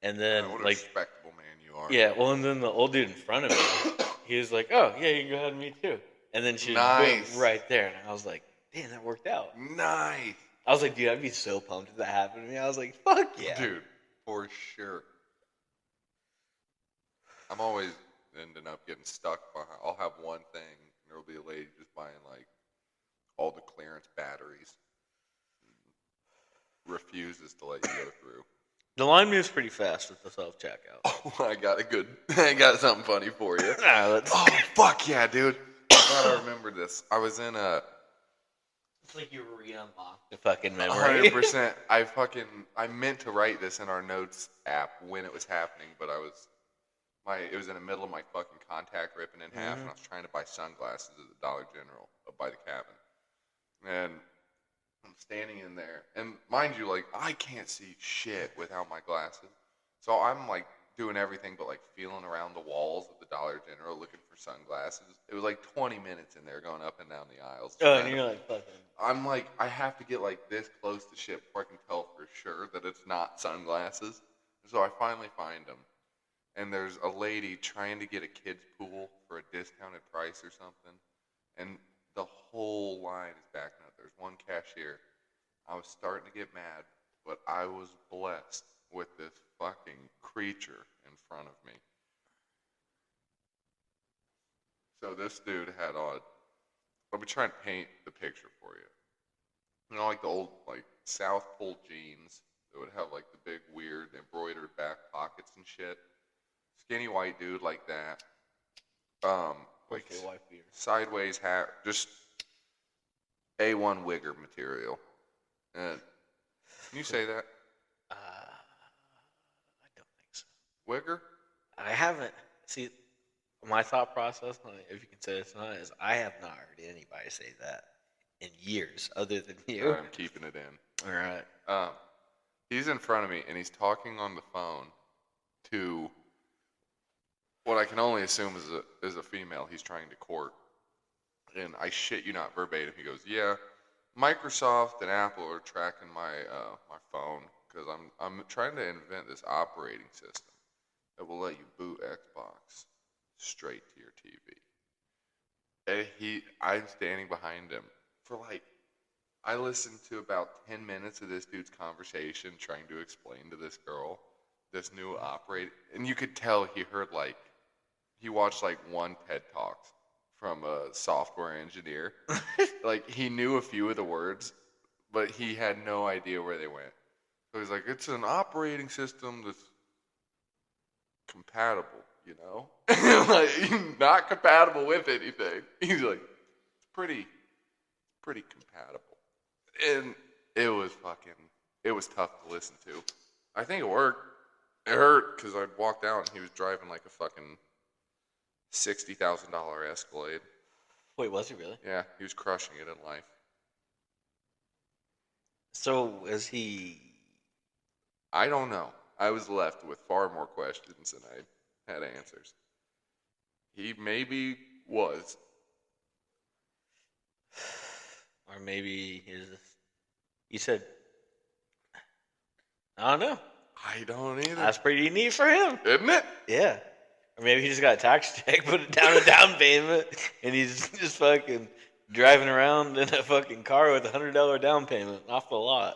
And then What a like, respectable man you are. yeah. Well, and then the old dude in front of me, he was like, "Oh, yeah, you can go ahead of me too." And then she Nice. boom, right there, and I was like, "Damn, that worked out." Nice. I was like, "Dude, I'd be so pumped if that happened to me." I was like, "Fuck yeah, Dude, for sure. I'm always ending up getting stuck behind. I'll have one thing, and there'll be a lady just buying like all the clearance batteries. Refuses to let you go through. The line moves pretty fast with the self checkout." Oh, I got something funny for you. It's Oh, fuck yeah, dude. I thought I remembered this. I was in a. like you re-unlocked the fucking memory. 100%. I meant to write this in our notes app when it was happening, but it was in the middle of my fucking contact ripping in half, and I was trying to buy sunglasses at the Dollar General up by the cabin. And I'm standing in there, and mind you, like, I can't see shit without my glasses. So I'm like doing everything but like feeling around the walls of the Dollar General looking for sunglasses. It was like 20 minutes in there going up and down the aisles. Oh, and you're like, fucking. I'm like, I have to get like this close to shit before I can tell for sure that it's not sunglasses. So I finally find them. And there's a lady trying to get a kid's pool for a discounted price or something. And the whole line is backing up. There's one cashier. I was starting to get mad, but I was blessed with this fucking creature in front of me. So this dude had on, let me try and paint the picture for you. You know, like the old, like, South Pole jeans that would have, like, the big, weird, embroidered back pockets and shit. Skinny white dude like that. Like, Okay, white beard. sideways hat, just A1 wigger material. And can you say that? I don't think so. Wigger? I haven't. See, my thought process, if you can say it's not, is I have not heard anybody say that in years other than you. I'm keeping it in. All right. He's in front of me, and he's talking on the phone to what I can only assume is a female he's trying to court. And I shit you not, verbatim, he goes, yeah, Microsoft and Apple are tracking my my phone because I'm trying to invent this operating system that will let you boot Xbox straight to your TV. And I'm standing behind him for like, I listened to about 10 minutes of this dude's conversation trying to explain to this girl this new operating, and you could tell he watched like one TED Talk from a software engineer. Like, he knew a few of the words, but he had no idea where they went. So he's like, it's an operating system that's compatible, you know? Like, not compatible with anything. He's like, it's pretty compatible. And it was tough to listen to. I think it worked. It hurt because I walked out and he was driving like a fucking $60,000 Escalade. Wait, was he really? Yeah, he was crushing it in life. So is he? I don't know. I was left with far more questions than I had answers. He maybe was. Or maybe you said, I don't know. I don't either. That's pretty neat for him. Isn't it? Yeah. Or maybe he just got a tax check, put it down a down payment, and he's just fucking driving around in a fucking car with $100 down payment off the lot.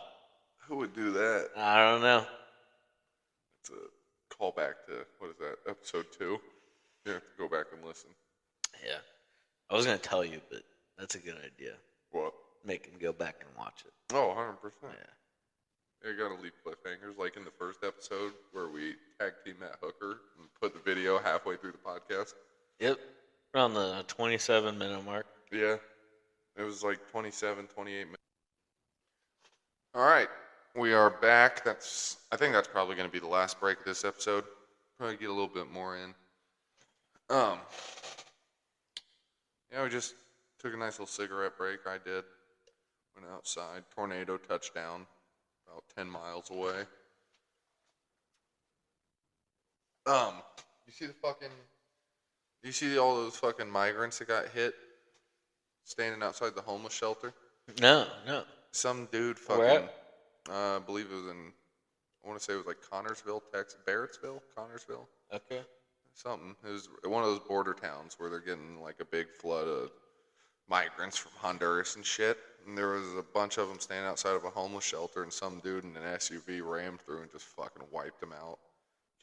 Who would do that? I don't know. It's a callback to, what is that, episode 2? You have to go back and listen. Yeah. I was going to tell you, but that's a good idea. What? Make him go back and watch it. Oh, 100%. Yeah. You gotta leave cliffhangers, like in the first episode where we tag team that hooker and put the video halfway through the podcast. Yep. Around the 27-minute mark. Yeah. It was like 27, 28 minutes. All right. We are back. I think that's probably going to be the last break of this episode. Probably get a little bit more in. Yeah, we just took a nice little cigarette break. I did. Went outside. Tornado touchdown. About 10 miles away. You see all those fucking migrants that got hit standing outside the homeless shelter? No. Some dude Where fucking, at? I believe it was I want to say it was like Connorsville, Texas, Connorsville, Okay. something. It was one of those border towns where they're getting like a big flood of migrants from Honduras and shit. And there was a bunch of them standing outside of a homeless shelter, and some dude in an SUV rammed through and just fucking wiped them out.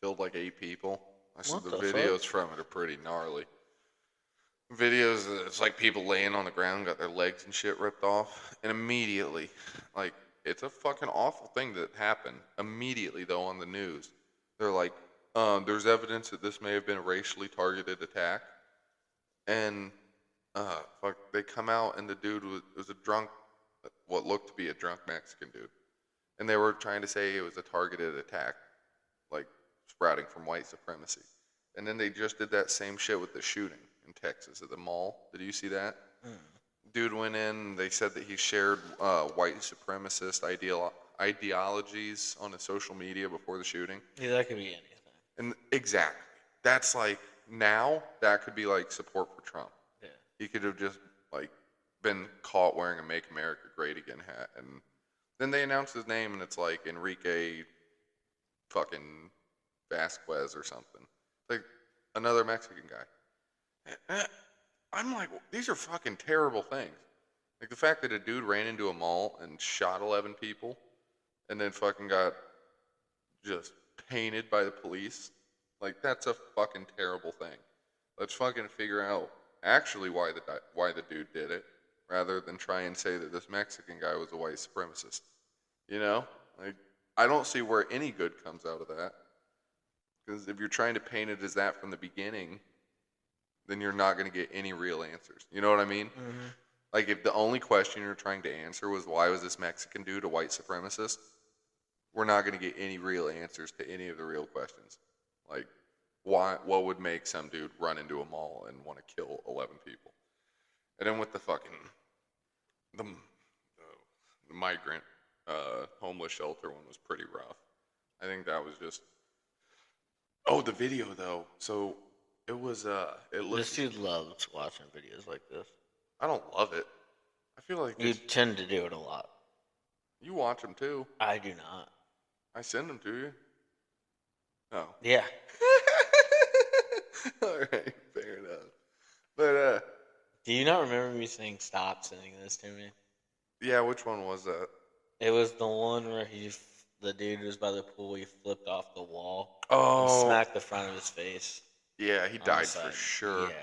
Killed like 8 people. I said the videos from it are pretty gnarly. Videos, it's like people laying on the ground, got their legs and shit ripped off. And immediately, like, it's a fucking awful thing that happened. Immediately, though, on the news, they're like, there's evidence that this may have been a racially targeted attack. And they come out, and the dude was a drunk, what looked to be a drunk Mexican dude. And they were trying to say it was a targeted attack, like sprouting from white supremacy. And then they just did that same shit with the shooting in Texas at the mall. Did you see that? Dude went in, they said that he shared white supremacist ideologies on his social media before the shooting. Yeah, that could be anything. And exactly. That's like, now, that could be like support for Trump. Yeah. He could have just, like, been caught wearing a Make America Great Again hat. And then they announce his name, and it's like Enrique fucking Vasquez or something. Like, another Mexican guy. I'm like, these are fucking terrible things. Like, the fact that a dude ran into a mall and shot 11 people and then fucking got just painted by the police. Like, that's a fucking terrible thing. Let's fucking figure out actually why the dude did it, rather than try and say that this Mexican guy was a white supremacist. You know? Like, I don't see where any good comes out of that. Because if you're trying to paint it as that from the beginning, then you're not going to get any real answers. You know what I mean? Mm-hmm. Like, if the only question you're trying to answer was why was this Mexican dude a white supremacist, we're not going to get any real answers to any of the real questions. Like, what would make some dude run into a mall and want to kill 11 people? And then with the fucking, the migrant homeless shelter one was pretty rough. I think that was just, oh, the video though. So it was, it looks, This dude loves watching videos like this. I don't love it. I feel like You tend to do it a lot. you watch them too. I do not. I send them to you. Oh. Yeah. All right, fair enough. But Do you not remember me saying stop sending this to me? yeah, which one was that? It was the one where the dude was by the pool. He flipped off the wall and Oh, smacked the front of his face. yeah, he on the died for side. sure. Yeah.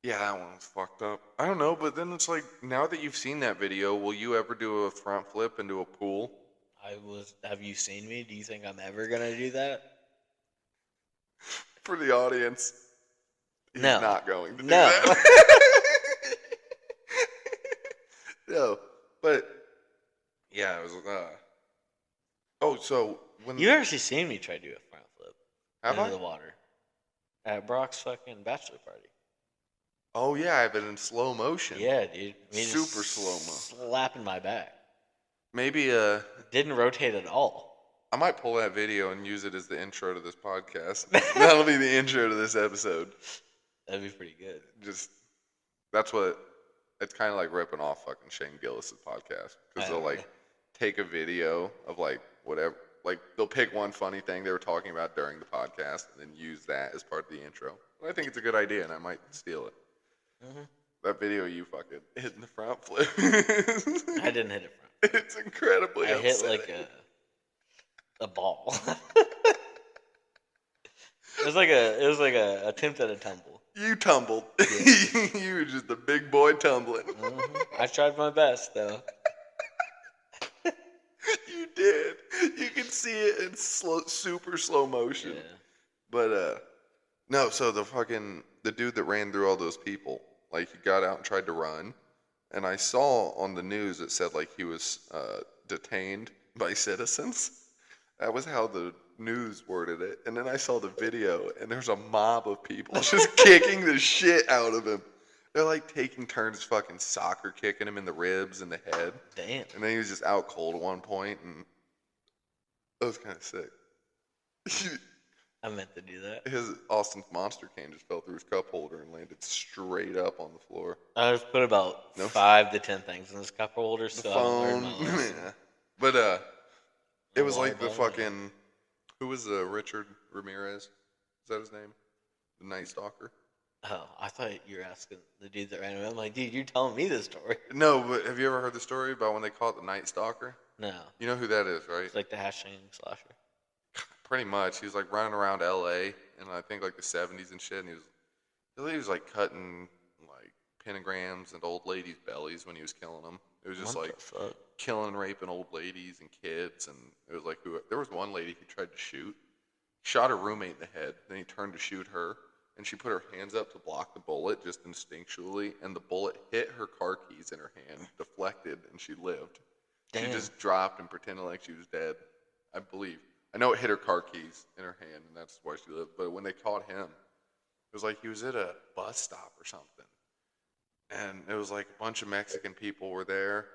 Yeah, that one was fucked up. I don't know, but then it's like, now that you've seen that video, will you ever do a front flip into a pool? Have you seen me? Do you think I'm ever gonna do that? For the audience, he's No. not going to do No. that. No, but yeah, it was. Oh, so when You've actually seen me try to do a front flip have into I? the water at Brock's fucking bachelor party. Oh yeah, I've been in slow motion. Yeah, dude. Me just Super slow-mo. slapping my back. Maybe Didn't rotate at all. I might pull that video and use it as the intro to this podcast. That'll be the intro to this episode. That'd be pretty good. Just that's what it's kind of like ripping off fucking Shane Gillis's podcast, because they'll like take a video of like whatever, like they'll pick one funny thing they were talking about during the podcast and then use that as part of the intro. But I think it's a good idea, and I might steal it. Mm-hmm. That video you fucking hitting the front flip. I didn't hit it front. It's incredibly I hit upsetting. like a ball. It was like a attempt at a tumble. You tumbled. You were just a big boy tumbling. Mm-hmm. I tried my best though. You did. You can see it in super slow motion. Yeah. But no. So the dude that ran through all those people, like he got out and tried to run, and I saw on the news it said like he was detained by citizens. That was how the news worded it. And then I saw the video, and there's a mob of people just kicking the shit out of him. They're like taking turns fucking soccer kicking him in the ribs and the head. Damn. And then he was just out cold at one point, and it was kind of sick. I meant to do that. His Austin's monster can just fell through his cup holder and landed straight up on the floor. I just put about 5 to 10 things in this cup holder, The so I learned phone, my lesson. yeah. But it was like the water bottle, fucking, who was Richard Ramirez? Is that his name? The Night Stalker. Oh, I thought you were asking the dude that ran away. I'm like, dude, you're telling me this story. No, but have you ever heard the story about when they caught the Night Stalker? No. You know who that is, right? It's like the hashing slasher. Pretty much. He was like running around LA in I think like the 70s and shit, and he was like cutting like pentagrams and old ladies' bellies when he was killing them. It was just What like the fuck? killing and raping old ladies and kids, and it was like there was one lady he tried to shoot, shot her roommate in the head, then he turned to shoot her, and she put her hands up to block the bullet just instinctually, and the bullet hit her car keys in her hand, deflected, and she lived. Damn. She just dropped and pretended like she was dead, I believe. I know it hit her car keys in her hand, and that's why she lived. But when they caught him, it was like he was at a bus stop or something. And it was like a bunch of Mexican people were there,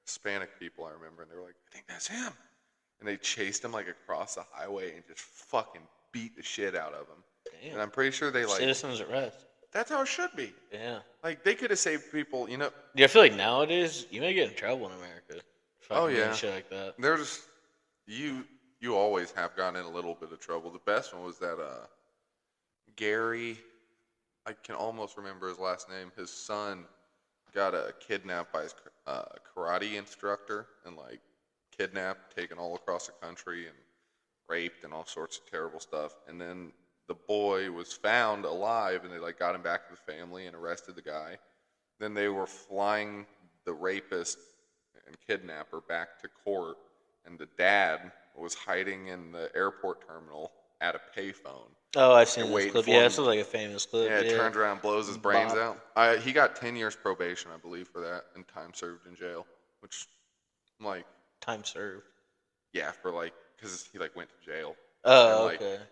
Hispanic people, I remember. And they were like, I think that's him. And they chased him like across the highway and just fucking beat the shit out of him. Damn. And I'm pretty sure they like. Citizens arrest. That's how it should be. Yeah. Like they could have saved people. You know. Yeah, I feel like nowadays you may get in trouble in America. Oh yeah. Shit like that. There's you always have gotten in a little bit of trouble. The best one was that Gary, I can almost remember his last name. His son got kidnapped by his karate instructor and like kidnapped, taken all across the country and raped and all sorts of terrible stuff. And then the boy was found alive and they like got him back to the family and arrested the guy. Then they were flying the rapist and kidnapper back to court, and the dad was hiding in the airport terminal at a payphone. Oh, I've seen this waiting clip. for Yeah, him. this is like a famous clip. Yeah, Yeah, turns around and blows his brains Bob. out. He got 10 years probation, I believe, for that, and time served in jail. Which, I'm like, Time served. yeah, for like, because he like went to jail. Oh, And, like, okay.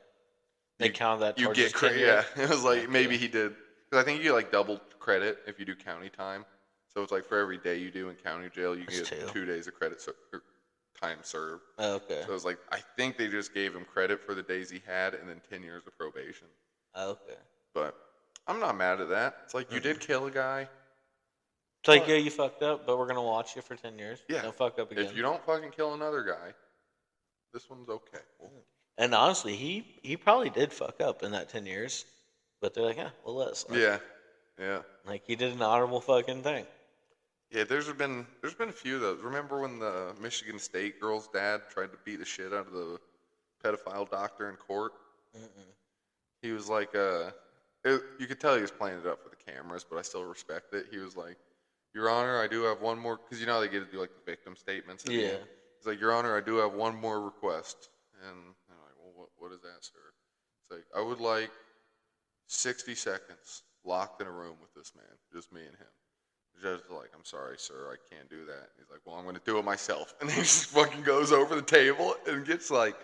They count that You towards get his credit. tenure? Yeah, it was like Okay. maybe he did, because I think you get like double credit if you do county time. So it's like for every day you do in county jail, you That's get two. 2 days of credit time served. Oh, okay. So it was like I think they just gave him credit for the days he had, and then 10 years of probation. Oh, okay. But I'm not mad at that. It's like you did kill a guy. It's like, yeah, you fucked up, but we're gonna watch you for 10 years. Yeah. Don't fuck up again. If you don't fucking kill another guy, this one's okay. And honestly, he probably did fuck up in that 10 years, but they're like, yeah, well, let's. Like, Yeah. Like he did an honorable fucking thing. Yeah, there's been a few of those. Remember when the Michigan State girl's dad tried to beat the shit out of the pedophile doctor in court? He was like, you could tell he was playing it up for the cameras, but I still respect it. He was like, Your Honor, I do have one more, because you know how they get to do like the victim statements. At the Yeah. end. He's like, Your Honor, I do have one more request. And I'm like, well, what is that, sir? It's like, I would like 60 seconds locked in a room with this man, just me and him. The judge is like, I'm sorry, sir, I can't do that. He's like, well, I'm going to do it myself. And he just fucking goes over the table and gets like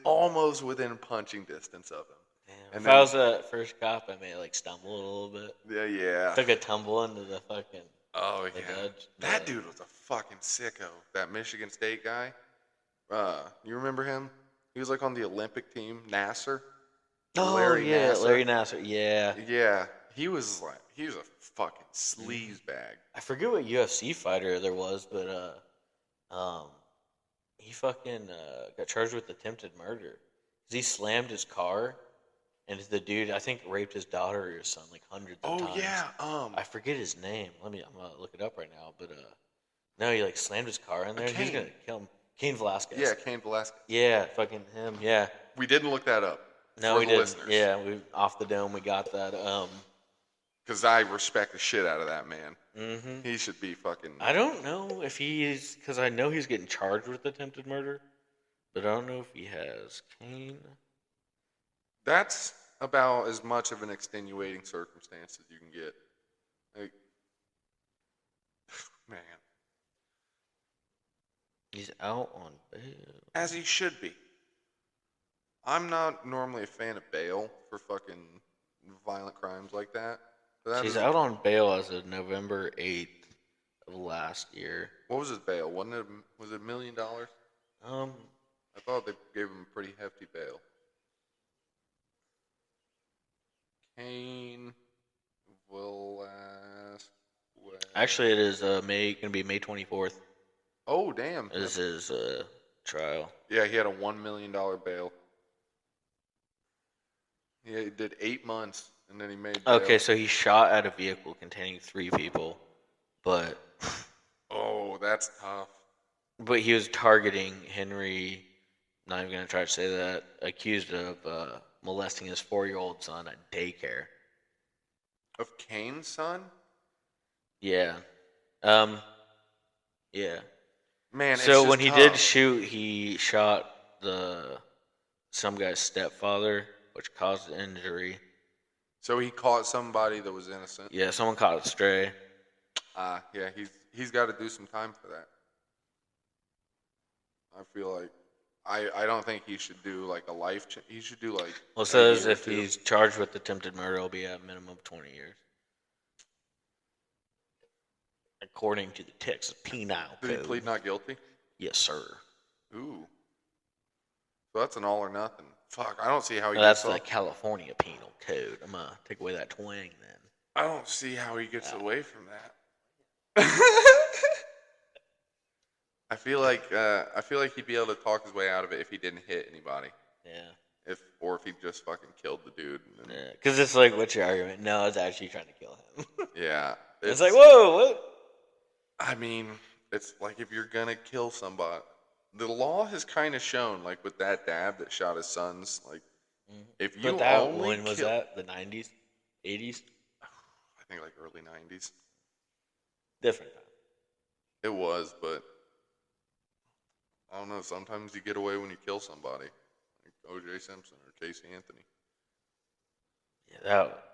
almost within punching distance of him. Damn. And If then- I was that first cop, I may like stumble a little bit. Yeah. Took a tumble into the fucking. Oh, the yeah. judge. That Yeah. dude was a fucking sicko. That Michigan State guy. You remember him? He was like on the Olympic team, Nasser. Oh Larry yeah, Nassar. Larry Nassar. Yeah. Yeah. He was a fucking sleaze bag. I forget what UFC fighter there was, but he fucking got charged with attempted murder. 'Cause he slammed his car, and the dude I think raped his daughter or his son like hundreds of times. Oh yeah. I forget his name. I'm gonna look it up right now. But no, he like slammed his car in there. And he's Cain. gonna kill him. Cain Velasquez. Yeah, Cain Velasquez. Yeah, fucking him. Yeah. We didn't look that up. No, for we the didn't. listeners. Yeah, we off the dome. We got that. Because I respect the shit out of that man. Mhm. He should be fucking. I don't know if he is, because I know he's getting charged with attempted murder, but I don't know if he has. Cain. That's about as much of an extenuating circumstance as you can get. Like, man, He's out on bail. as he should be. I'm not normally a fan of bail for fucking violent crimes like that. But that He's is- out on bail as of November 8th of last year. What was his bail? Was it $1 million? I thought they gave him a pretty hefty bail. Cain Velasquez. Actually, it is gonna be May 24th. Oh damn! Is his trial. Yeah, he had a $1 million bail. Yeah, he did 8 months, and then he made. Bail. Okay, so he shot at a vehicle containing 3 people, but Oh, that's tough. he was targeting Henry. Not even gonna try to say that. Accused of molesting his 4-year-old son at daycare. Of Cain's son? Yeah. Yeah. Man, it's So just when he tough. did shoot, he shot some guy's stepfather, which caused the injury. So he caught somebody that was innocent. Yeah, someone caught it stray. Yeah, he's got to do some time for that. I feel like I don't think he should do like a life. He should do like. Well, it a says year or if 2. he's charged with attempted murder, it'll be a minimum of 20 years. According to the Texas Penal Did he Code. plead not guilty? Yes, sir. Ooh. So that's an all or nothing. Fuck, I don't see how he No, that's gets the off. California penal code. I'm gonna take away that twang then. I don't see how he gets away from that. I feel like he'd be able to talk his way out of it if he didn't hit anybody. Yeah. If he just fucking killed the dude. And then, Yeah. Because it's like, what's your argument? No, it's actually trying to kill him. yeah. It's like, whoa, what? I mean, it's like if you're gonna kill somebody, the law has kind of shown, like with that dad that shot his sons, like if you But that only when was kill, that? The 90s, 80s, I think like early '90s. different time. It was, but I don't know. Sometimes you get away when you kill somebody, like O.J. Simpson or Casey Anthony. Yeah, that.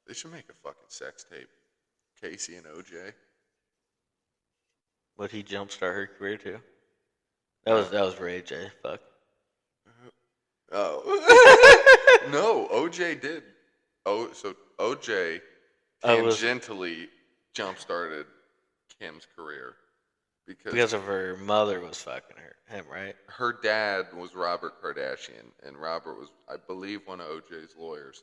They should make a fucking sex tape, Casey and O.J. Would he jumpstart her career too? That was Ray J. Fuck. Oh no, O.J. did. So O.J. tangentially jump started Kim's career Because of her mother was fucking him, right? her dad was Robert Kardashian, and Robert was, I believe, one of O.J.'s lawyers,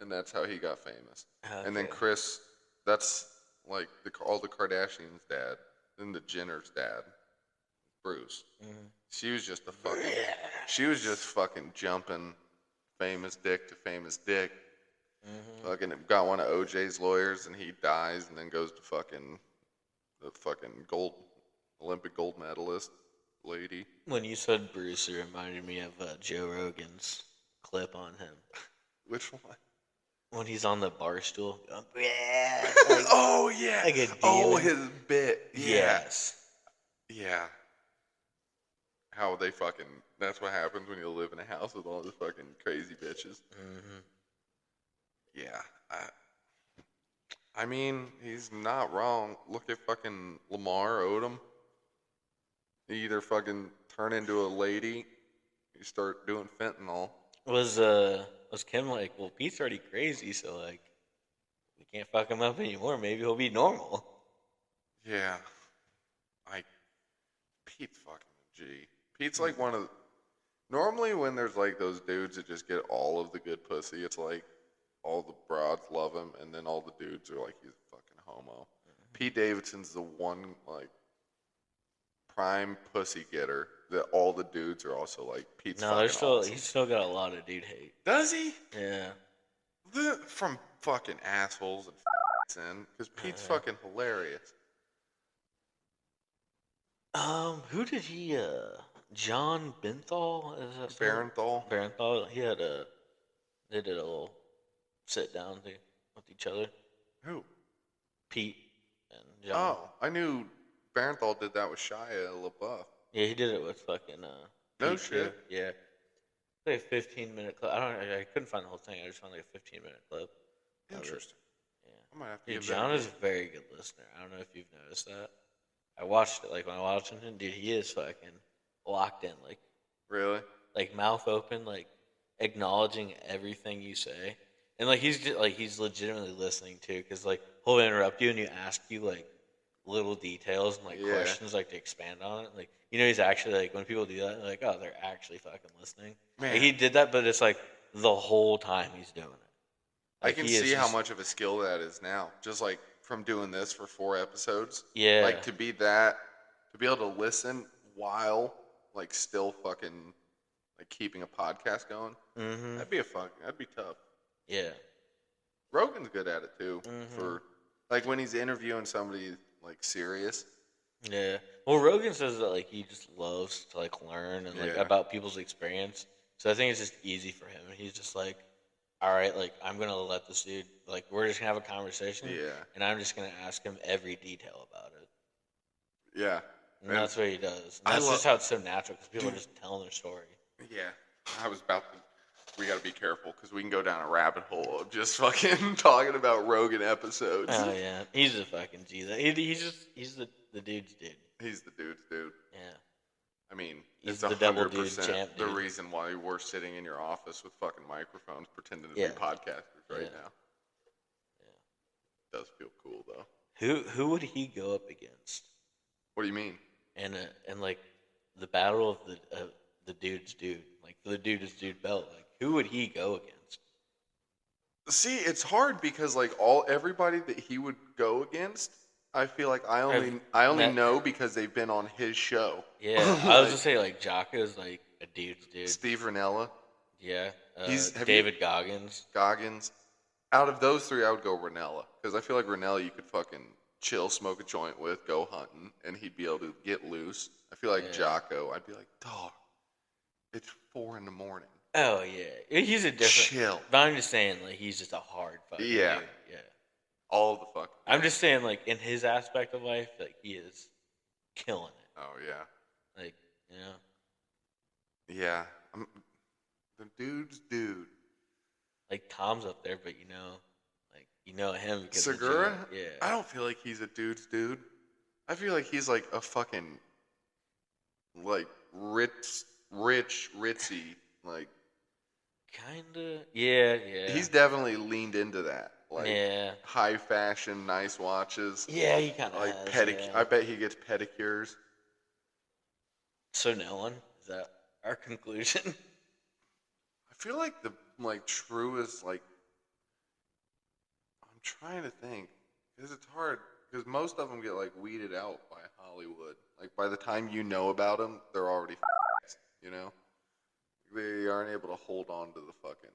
and that's how he got famous. Okay. And then Chris, that's like all the Kardashians' dad, then the Jenner's dad, Bruce. Mhm. She was just fucking jumping famous dick to famous dick. Fucking got one of OJ's lawyers, and he dies, and then goes to fucking the fucking Olympic gold medalist lady. When you said Bruce, it reminded me of Joe Rogan's clip on him. Which one? When he's on the bar stool. Yeah. Oh yeah. Like a oh, demon. his bit. Yeah. Yes. Yeah. How they fucking. That's what happens when you live in a house with all the fucking crazy bitches. Mm-hmm. Yeah. I mean, he's not wrong. Look at fucking Lamar Odom. You either fucking turn into a lady, you start doing fentanyl. Was Kim like, well, Pete's already crazy, so like, we can't fuck him up anymore. Maybe he'll be normal. Yeah. Pete's fucking a G. Pete's like one of. Normally, when there's like those dudes that just get all of the good pussy, it's like all the broads love him, and then all the dudes are like, he's a fucking homo. Pete Davidson's the one like prime pussy getter that all the dudes are also like, Pete's No, fucking there's still awesome. he's still got a lot of dude hate. Does he? Yeah. From fucking assholes and because Pete's fucking hilarious. Who did he? John Benthal? Is that Barenthal. Barenthal. He had they did a little sit down thing with each other. Who? Pete and John. Oh, I knew Barenthal did that with Shia LaBeouf. Yeah, he did it with fucking. No Pete, shit. too. Yeah. Like a 15-minute clip. I couldn't find the whole thing. I just found like a 15-minute clip. Interesting. Yeah. I might have to Dude, give that John a is a very good listener. I don't know if you've noticed that. I watched it, like when I watched him, dude, he is fucking locked in, Really? like mouth open, like acknowledging everything you say, and like he's legitimately listening too, because like he'll interrupt you and you ask you like little details and like Yeah. questions like to expand on it, like he's actually like when people do that, they're like, oh, they're actually fucking listening. Man. Like, he did that, but it's like the whole time he's doing it. I Like, can he is see how just- much of a skill that is now. Just like from doing this for 4 episodes. Yeah. Like to be able to listen while like still fucking like keeping a podcast going. Mm-hmm. That'd be tough. Yeah. Rogan's good at it too. Mhm. For like when he's interviewing somebody like serious. Yeah. Well, Rogan says that like he just loves to like learn and like Yeah. about people's experience. So I think it's just easy for him. He's just like, all right, like I'm gonna let this dude like we're just gonna have a conversation. Yeah. And I'm just gonna ask him every detail about it. Yeah. And Man, that's what he does. I And that's love- just how it's so natural because people Dude. are just telling their story. Yeah. I was about to. We got to be careful because we can go down a rabbit hole of just fucking talking about Rogan episodes. Oh yeah, he's a fucking G. He's the dude's dude. He's the dude's dude. Yeah. I mean, He's it's the double 100% dude champ, the dude. reason why we're sitting in your office with fucking microphones pretending to Yeah. be podcasters right Yeah. now. Does feel cool though. Who would he go up against? What do you mean? And like the battle of the dude's dude, like the dude's dude belt. Like, who would he go against? See, it's hard because like everybody that he would go against, I feel like I only met- know because they've been on his show. Yeah, I was gonna say like Jocko's like a dude's dude. Steve Ranella, Yeah, have David Goggins. Goggins. Out of those three, I would go Ranella because I feel like Ranella you could fucking chill, smoke a joint with, go hunting, and he'd be able to get loose. I feel like Yeah. Jocko, I'd be like, dog, it's 4 a.m. Oh yeah, he's a different. Chill. But I'm just saying, like he's just a hard fucking Yeah. dude. Yeah. All the fuck. I'm just saying, like in his aspect of life, like he is killing it. Oh yeah. Like you know, Yeah. The dude's dude. like Tom's up there, but like him because of Segura? Joe. Yeah. I don't feel like he's a dude's dude. I feel like he's like a fucking like ritzy. Like Kinda. Yeah. he's definitely leaned into that. Like yeah. high fashion, nice watches. Yeah, he kind of Like has. pedicure. Yeah. I bet he gets pedicures. So no one. Is that our conclusion? I feel like the truest like I'm trying to think because it's hard because most of them get like weeded out by Hollywood. Like by the time you know about them, they're already you know. They aren't able to hold on to the fucking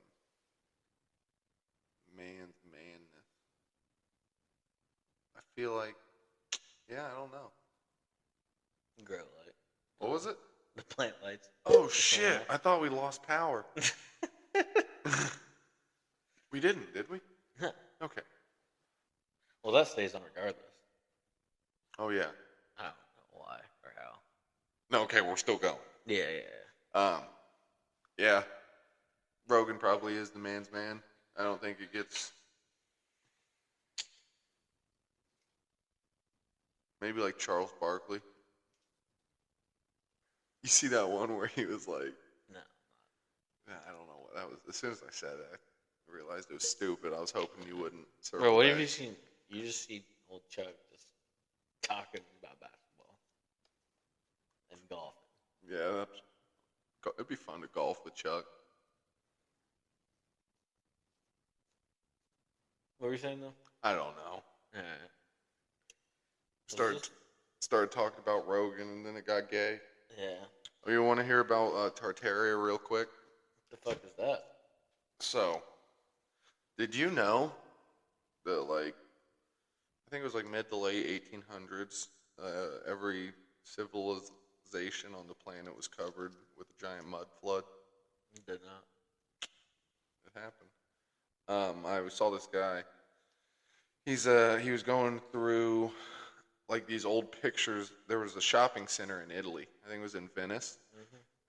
man's manness. I feel like, yeah, I don't know. Grow light. What was it? The plant lights. Oh shit! I thought we lost power. We didn't, did we? Okay. Well, that stays on regardless. Oh yeah. I don't know why or how. No, okay, we're still going. Yeah. Yeah. Rogan probably is the man's man. I don't think it gets. Maybe like Charles Barkley. You see that one where he was like, No. I don't know what that was. As soon as I said it, I realized it was stupid. I was hoping you wouldn't. Bro, what back. have you seen? You just see old Chuck just talking about basketball and golfing. Yeah, it'd be fun to golf with Chuck. What were you saying though? I don't know. Alright. Started talking about Rogan, and then it got gay. Yeah. Oh, you want to hear about Tartaria real quick? What the fuck is that? So, did you know that, like, I think it was like mid to late 1800s, every civilization on the planet was covered with a giant mud flood? Did not. It happened. I saw this guy. He was going through like these old pictures. There was a shopping center in Italy. I think it was in Venice.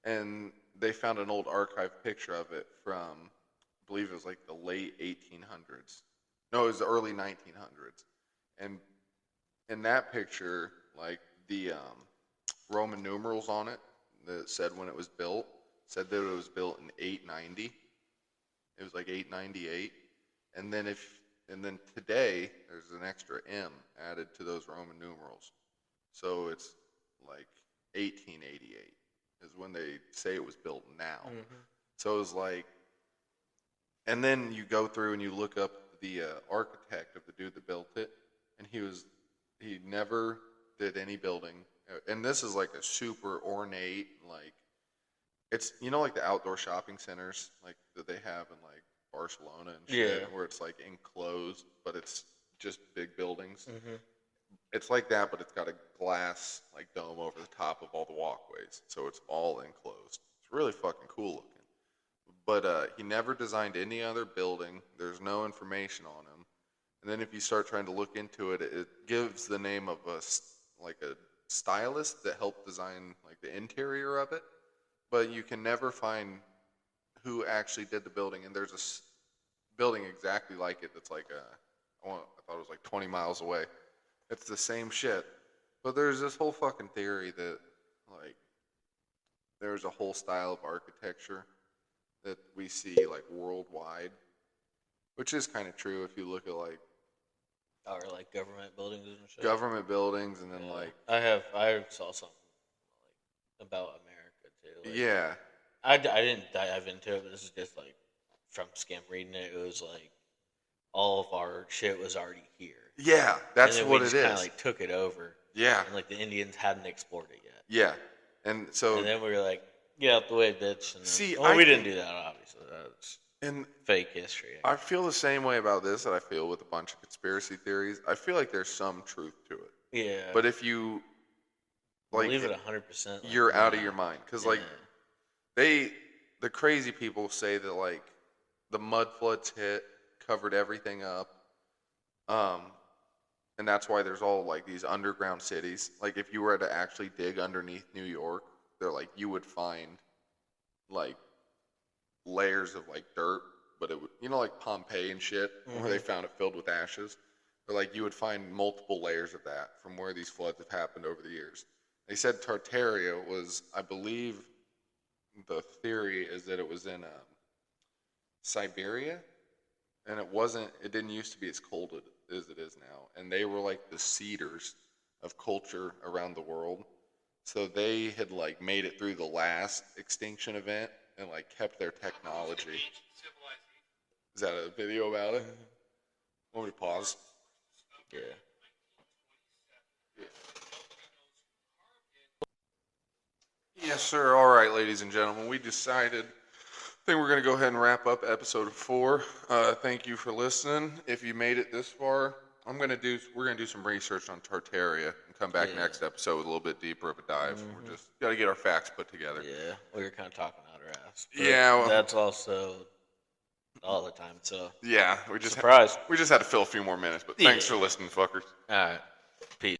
And they found an old archive picture of it from, I believe it was like the late 1800s. No, it was the early 1900s. And in that picture, like the Roman numerals on it that said when it was built, said that it was built in 890. It was like 898. And then today, there's an extra M added to those Roman numerals. So it's like 1888 is when they say it was built now. So it was like, and then you go through and you look up the architect of the dude that built it, and he never did any building. And this is like a super ornate, like, it's, like the outdoor shopping centers like that they have in like Barcelona and shit, where it's like enclosed, but it's just big buildings. It's like that, but it's got a glass like dome over the top of all the walkways, so it's all enclosed. It's really fucking cool looking. But he never designed any other building. There's no information on him. And then if you start trying to look into it, it gives the name of a stylist that helped design like the interior of it. But you can never find who actually did the building. And there's a building exactly like it that's like I thought it was like 20 miles away. It's the same shit. But there's this whole fucking theory that like there's a whole style of architecture that we see like worldwide, which is kind of true if you look at like Or like government buildings and shit. government buildings, and then like I saw something like about America too. Like, Yeah. I didn't dive into it, but this is just like from skim reading it. It was like all of our shit was already here. Yeah, that's and then what we it just kind is. of like took it over. Yeah. And like the Indians hadn't explored it yet. Yeah. And so And then we were like, get out the way, bitch. And then, See, well, I we didn't think- do that, obviously. That's and fake history. I feel the same way about this that I feel with a bunch of conspiracy theories. I feel like there's some truth to it. Yeah. But if you like believe it 100%. you're out of your mind cuz like yeah. the crazy people say that like the mud floods hit, covered everything up. And that's why there's all like these underground cities. Like if you were to actually dig underneath New York, they're like you would find like layers of like dirt, but it would, you know, like Pompeii and shit, where they found it filled with ashes. But like you would find multiple layers of that from where these floods have happened over the years. They said Tartaria was, I believe, the theory is that it was in Siberia, and it didn't used to be as cold as it is now. And they were like the cedars of culture around the world. So they had like made it through the last extinction event and like kept their technology. Is that a video about it? Want me to pause? Yeah. Yes, sir. All right, ladies and gentlemen, we decided. I think we're going to go ahead and wrap up episode 4. Thank you for listening. If you made it this far, we're going to do some research on Tartaria and come back next episode with a little bit deeper of a dive. We're just got to get our facts put together. Yeah. We were kind of talking out our ass. Yeah, well, that's also all the time. So yeah, we just surprise. we just had to fill a few more minutes, but thanks for listening, fuckers. All right. Peace.